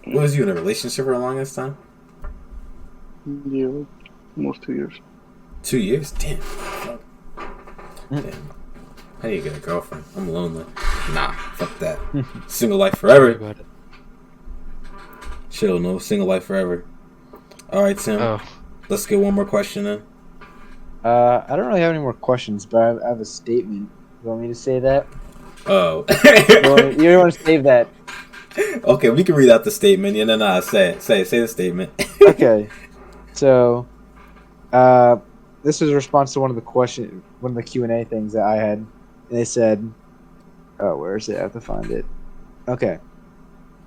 Was you in a relationship for the longest time? Yeah, almost 2 years. 2 years? Damn. Fuck. Damn. How do you get a girlfriend? I'm lonely. Nah, fuck that. Single life forever. Chill, no. Single life forever. Alright, Tim. Let's get one more question in. I don't really have any more questions, but I have a statement. You want me to say that? Oh. You want to save that? Okay, we can read out the statement. Yeah, no, say it. Say the statement. Okay. So, this was a response to one of the Q&A things that I had. And they said, oh, where is it? I have to find it. Okay.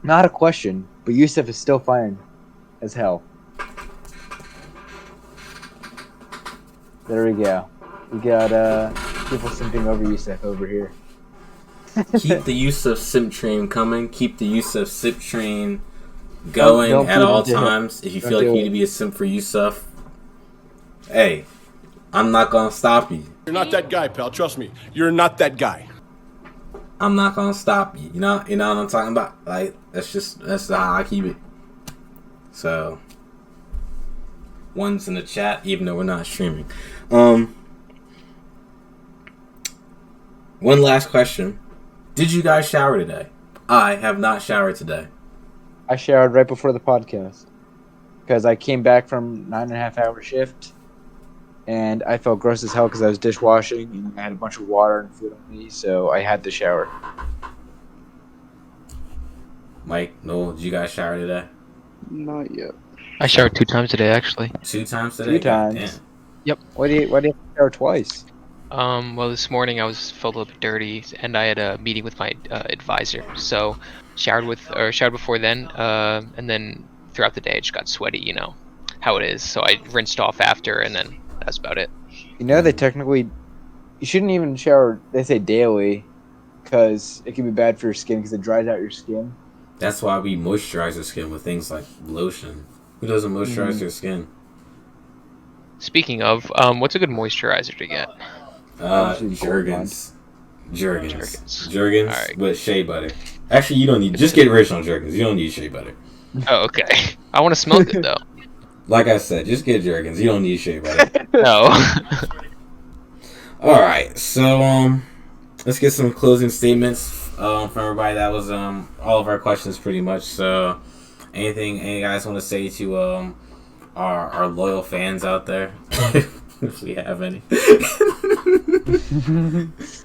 Not a question, but Yusef is still fine as hell. There we go. We got people simping over Yusef over here. Keep the Yusef simp train coming. Keep the Yusef simp train going Don't at feed all into him. times. If you Don't feel like do you it. need to be a simp for Yusef, hey, I'm not gonna stop you. You're not that guy, pal. Trust me. You're not that guy. I'm not gonna stop you. You know what I'm talking about? Like, that's how I keep it. So, one's in the chat, even though we're not streaming. One last question. Did you guys shower today? I have not showered today. I showered right before the podcast because I came back from 9.5-hour shift and I felt gross as hell because I was dishwashing and I had a bunch of water and food on me, so I had to shower. Mike, Noel, did you guys shower today? Not yet. I showered 2 times today, actually. 2 times today? 2 times. Damn. Yep. Why do you have to shower twice? Well, this morning I felt a little bit dirty, and I had a meeting with my advisor. So, showered before then, and then throughout the day I just got sweaty. You know how it is. So I rinsed off after, and then that's about it. You know, they technically, you shouldn't even shower, they say daily, because it can be bad for your skin because it dries out your skin. That's why we moisturize our skin with things like lotion. Who doesn't moisturize their skin? Speaking of, what's a good moisturizer to get? Jergens. All right. With shea butter. Actually, you don't need. Just get original Jergens. You don't need shea butter. Oh, okay. I want to smell good though. Like I said, just get Jergens. You don't need shea butter. No. All right, so let's get some closing statements from everybody. That was all of our questions pretty much. So, anything any guys want to say to our loyal fans out there, if we have any?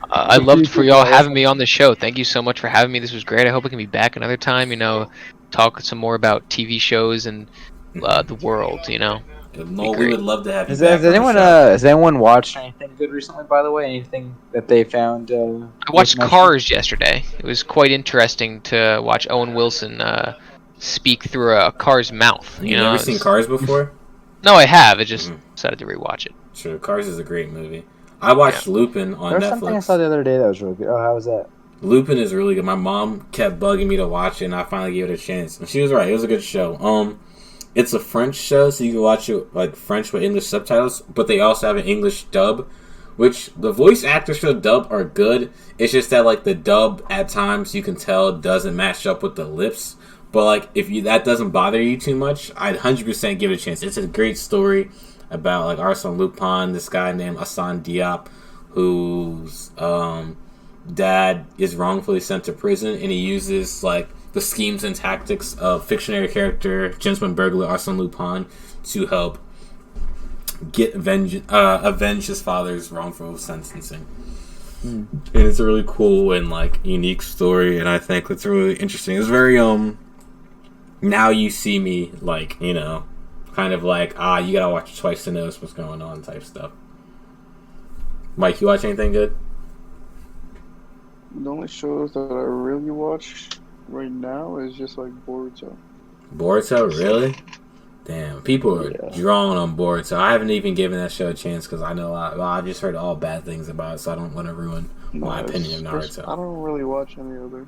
I loved for y'all having me on the show. Thank you so much for having me. This was great. I hope I can be back another time. You know, talk some more about TV shows and the world. You know. No, we would love to have you. Has anyone watched anything good recently? By the way, anything that they found? I watched Cars yesterday. It was quite interesting to watch Owen Wilson speak through a car's mouth. You never seen Cars before? No, I have. I just decided to rewatch it. Sure, Cars is a great movie. I watched Lupin on Netflix. There's something I saw the other day that was really good. Oh, how was that? Lupin is really good. My mom kept bugging me to watch it, and I finally gave it a chance. And she was right. It was a good show. It's a French show, so you can watch it like French with English subtitles, but they also have an English dub, which the voice actors for the dub are good. It's just that like the dub at times you can tell doesn't match up with the lips. But like if that doesn't bother you too much, I'd 100% give it a chance. It's a great story about like Arsène Lupin, this guy named Hassan Diop, whose dad is wrongfully sent to prison, and he uses like the schemes and tactics of fictionary character gentleman burglar Arsène Lupin to help get avenge his father's wrongful sentencing. And it's a really cool and like unique story, and I think it's really interesting. It's very now you see me, like, you know, kind of like you gotta watch it twice to notice what's going on type stuff. Mike, you watch anything good? The only shows that I really watch right now is just like Boruto. Boruto, really? Damn, people are drawn on Boruto. I haven't even given that show a chance because I know I've just heard all bad things about it, so I don't want to ruin my opinion of Naruto. I don't really watch any other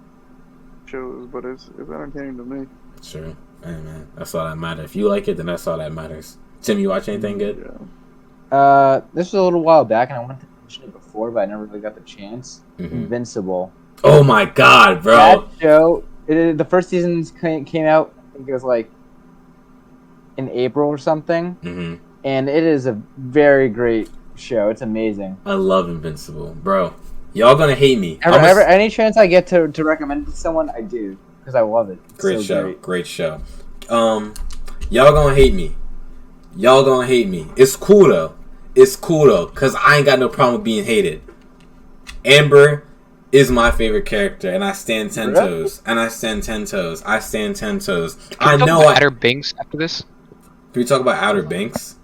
shows, but it's entertaining to me. Sure. Hey, man, that's all that matters. If you like it, then that's all that matters. Tim, you watch anything good? Yeah. This was a little while back, and I wanted to mention it before, but I never really got the chance. Invincible. Oh my god, bro! That show, the first season came out, I think it was like in April or something, and it is a very great show. It's amazing. I love Invincible, bro. Y'all gonna hate me. Any chance I get to recommend it to someone, I do, because I love it. It's great so show, great. great show. Y'all gonna hate me. It's cool though. Cause I ain't got no problem with being hated. Amber is my favorite character, and I stand 10 toes. I stand 10 toes. I know. Outer Banks after this. Can we talk about Outer Banks?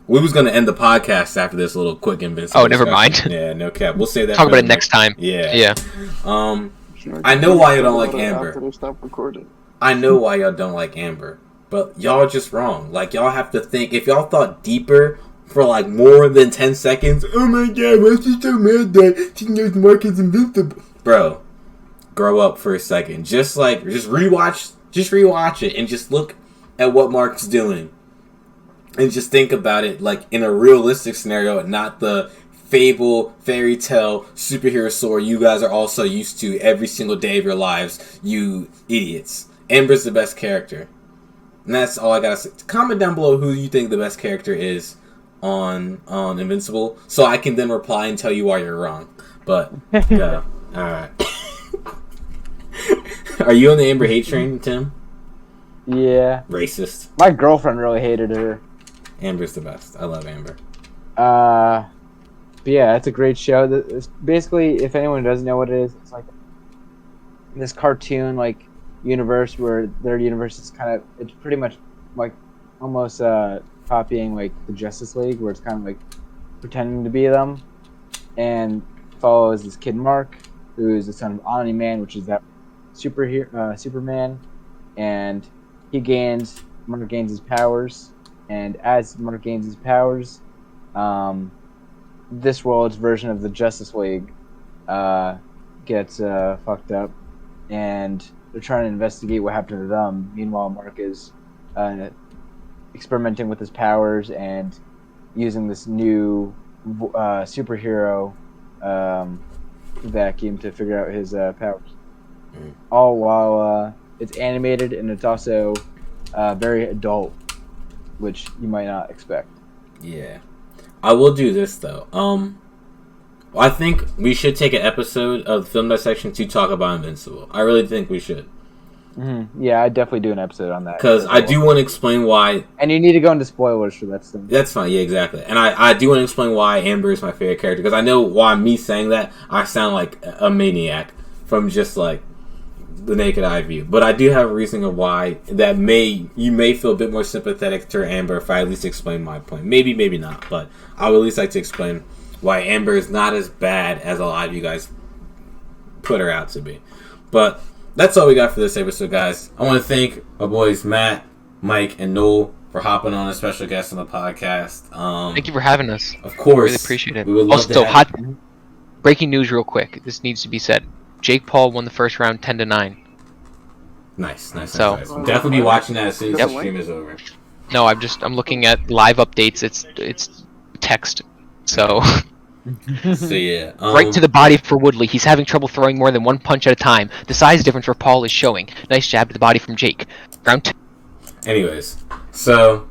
We was gonna end the podcast after this little quick Invincible. Oh, never mind. Yeah, no cap. We'll say that. Talk about it next time. Yeah. I know why you don't like Amber. After they stop recording. I know why y'all don't like Amber, but y'all are just wrong. Like, y'all have to think. If y'all thought deeper for like more than 10 seconds. Oh my god, why is she so mad that she knows Mark is invincible? Bro, grow up for a second. Just rewatch it and just look at what Mark's doing. And just think about it like in a realistic scenario, not the fable, fairy tale, superhero story you guys are also used to every single day of your lives, you idiots. Amber's the best character. And that's all I gotta say. Comment down below who you think the best character is on Invincible, so I can then reply and tell you why you're wrong. But, yeah. Alright. Are you on the Amber hate train, Tim? Yeah. Racist. My girlfriend really hated her. Amber's the best. I love Amber. But yeah, it's a great show. It's basically, if anyone doesn't know what it is, it's like this cartoon like universe where their universe is it's pretty much like almost copying like the Justice League, where it's kind of like pretending to be them, and follows this kid Mark, who is the son of Omni-Man, which is that Superman, and Mark gains his powers, and as Mark gains his powers, this world's version of the Justice League gets fucked up, and they're trying to investigate what happened to them. Meanwhile, Mark is experimenting with his powers and using this new superhero vacuum to figure out his powers. All while it's animated, and it's also very adult, which you might not expect. Yeah. I will do this, though. I think we should take an episode of the Film Dissection to talk about Invincible. I really think we should. Mm-hmm. Yeah, I'd definitely do an episode on that. Because I do want to explain why... And you need to go into spoilers for that stuff. That's fine, yeah, exactly. And I do want to explain why Amber is my favorite character. Because I know why me saying that, I sound like a maniac from just, like, the naked eye view. But I do have a reason of why that you may feel a bit more sympathetic to Amber if I at least explain my point. Maybe, maybe not. But I would at least like to explain why Amber is not as bad as a lot of you guys put her out to be. But that's all we got for this episode, guys. I want to thank our boys Matt, Mike, and Noel for hopping on as special guests on the podcast. Thank you for having us. Of course. Really appreciate it. We would love Also, to have... breaking news real quick. This needs to be said. Jake Paul won the first round 10-9. Nice. So, We'll definitely be watching that as soon as the stream is over. No, I'm looking at live updates. It's text. So So yeah, right to the body for Woodley. He's having trouble throwing more than one punch at a time. The size difference for Paul is showing. Nice jab to the body from Jake. Round 2. Anyways, so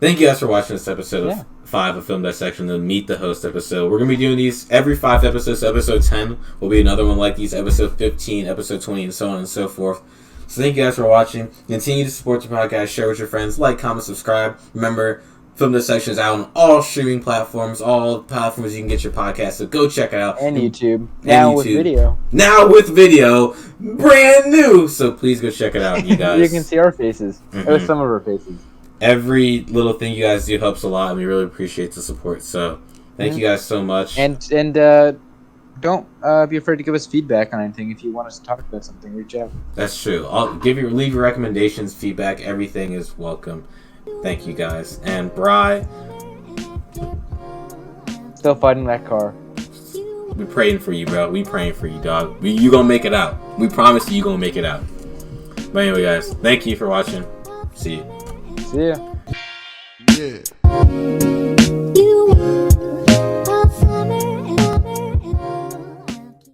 thank you guys for watching this episode of 5 of Film Dissection, the Meet the Host episode. We're going to be doing these every 5 episodes. So episode 10 will be another one like these. Episode 15, episode 20, and so on and so forth. So thank you guys for watching. Continue to support the podcast. Share with your friends. Like, comment, subscribe. Remember, Film Dissection is out on all streaming platforms, all platforms you can get your podcast. So go check it out. And YouTube. Now with video. Now with video. Brand new. So please go check it out, you guys. You can see our faces. Or some of our faces. Every little thing you guys do helps a lot, and we really appreciate the support. So thank you guys so much. And don't be afraid to give us feedback on anything. If you want us to talk about something, reach out. That's true. Leave your recommendations, feedback. Everything is welcome. Thank you guys. And Bri, still fighting that car. We praying for you, bro. We praying for you, dog. You gonna make it out. We promise you gonna make it out. But anyway, guys, thank you for watching. See you. See ya.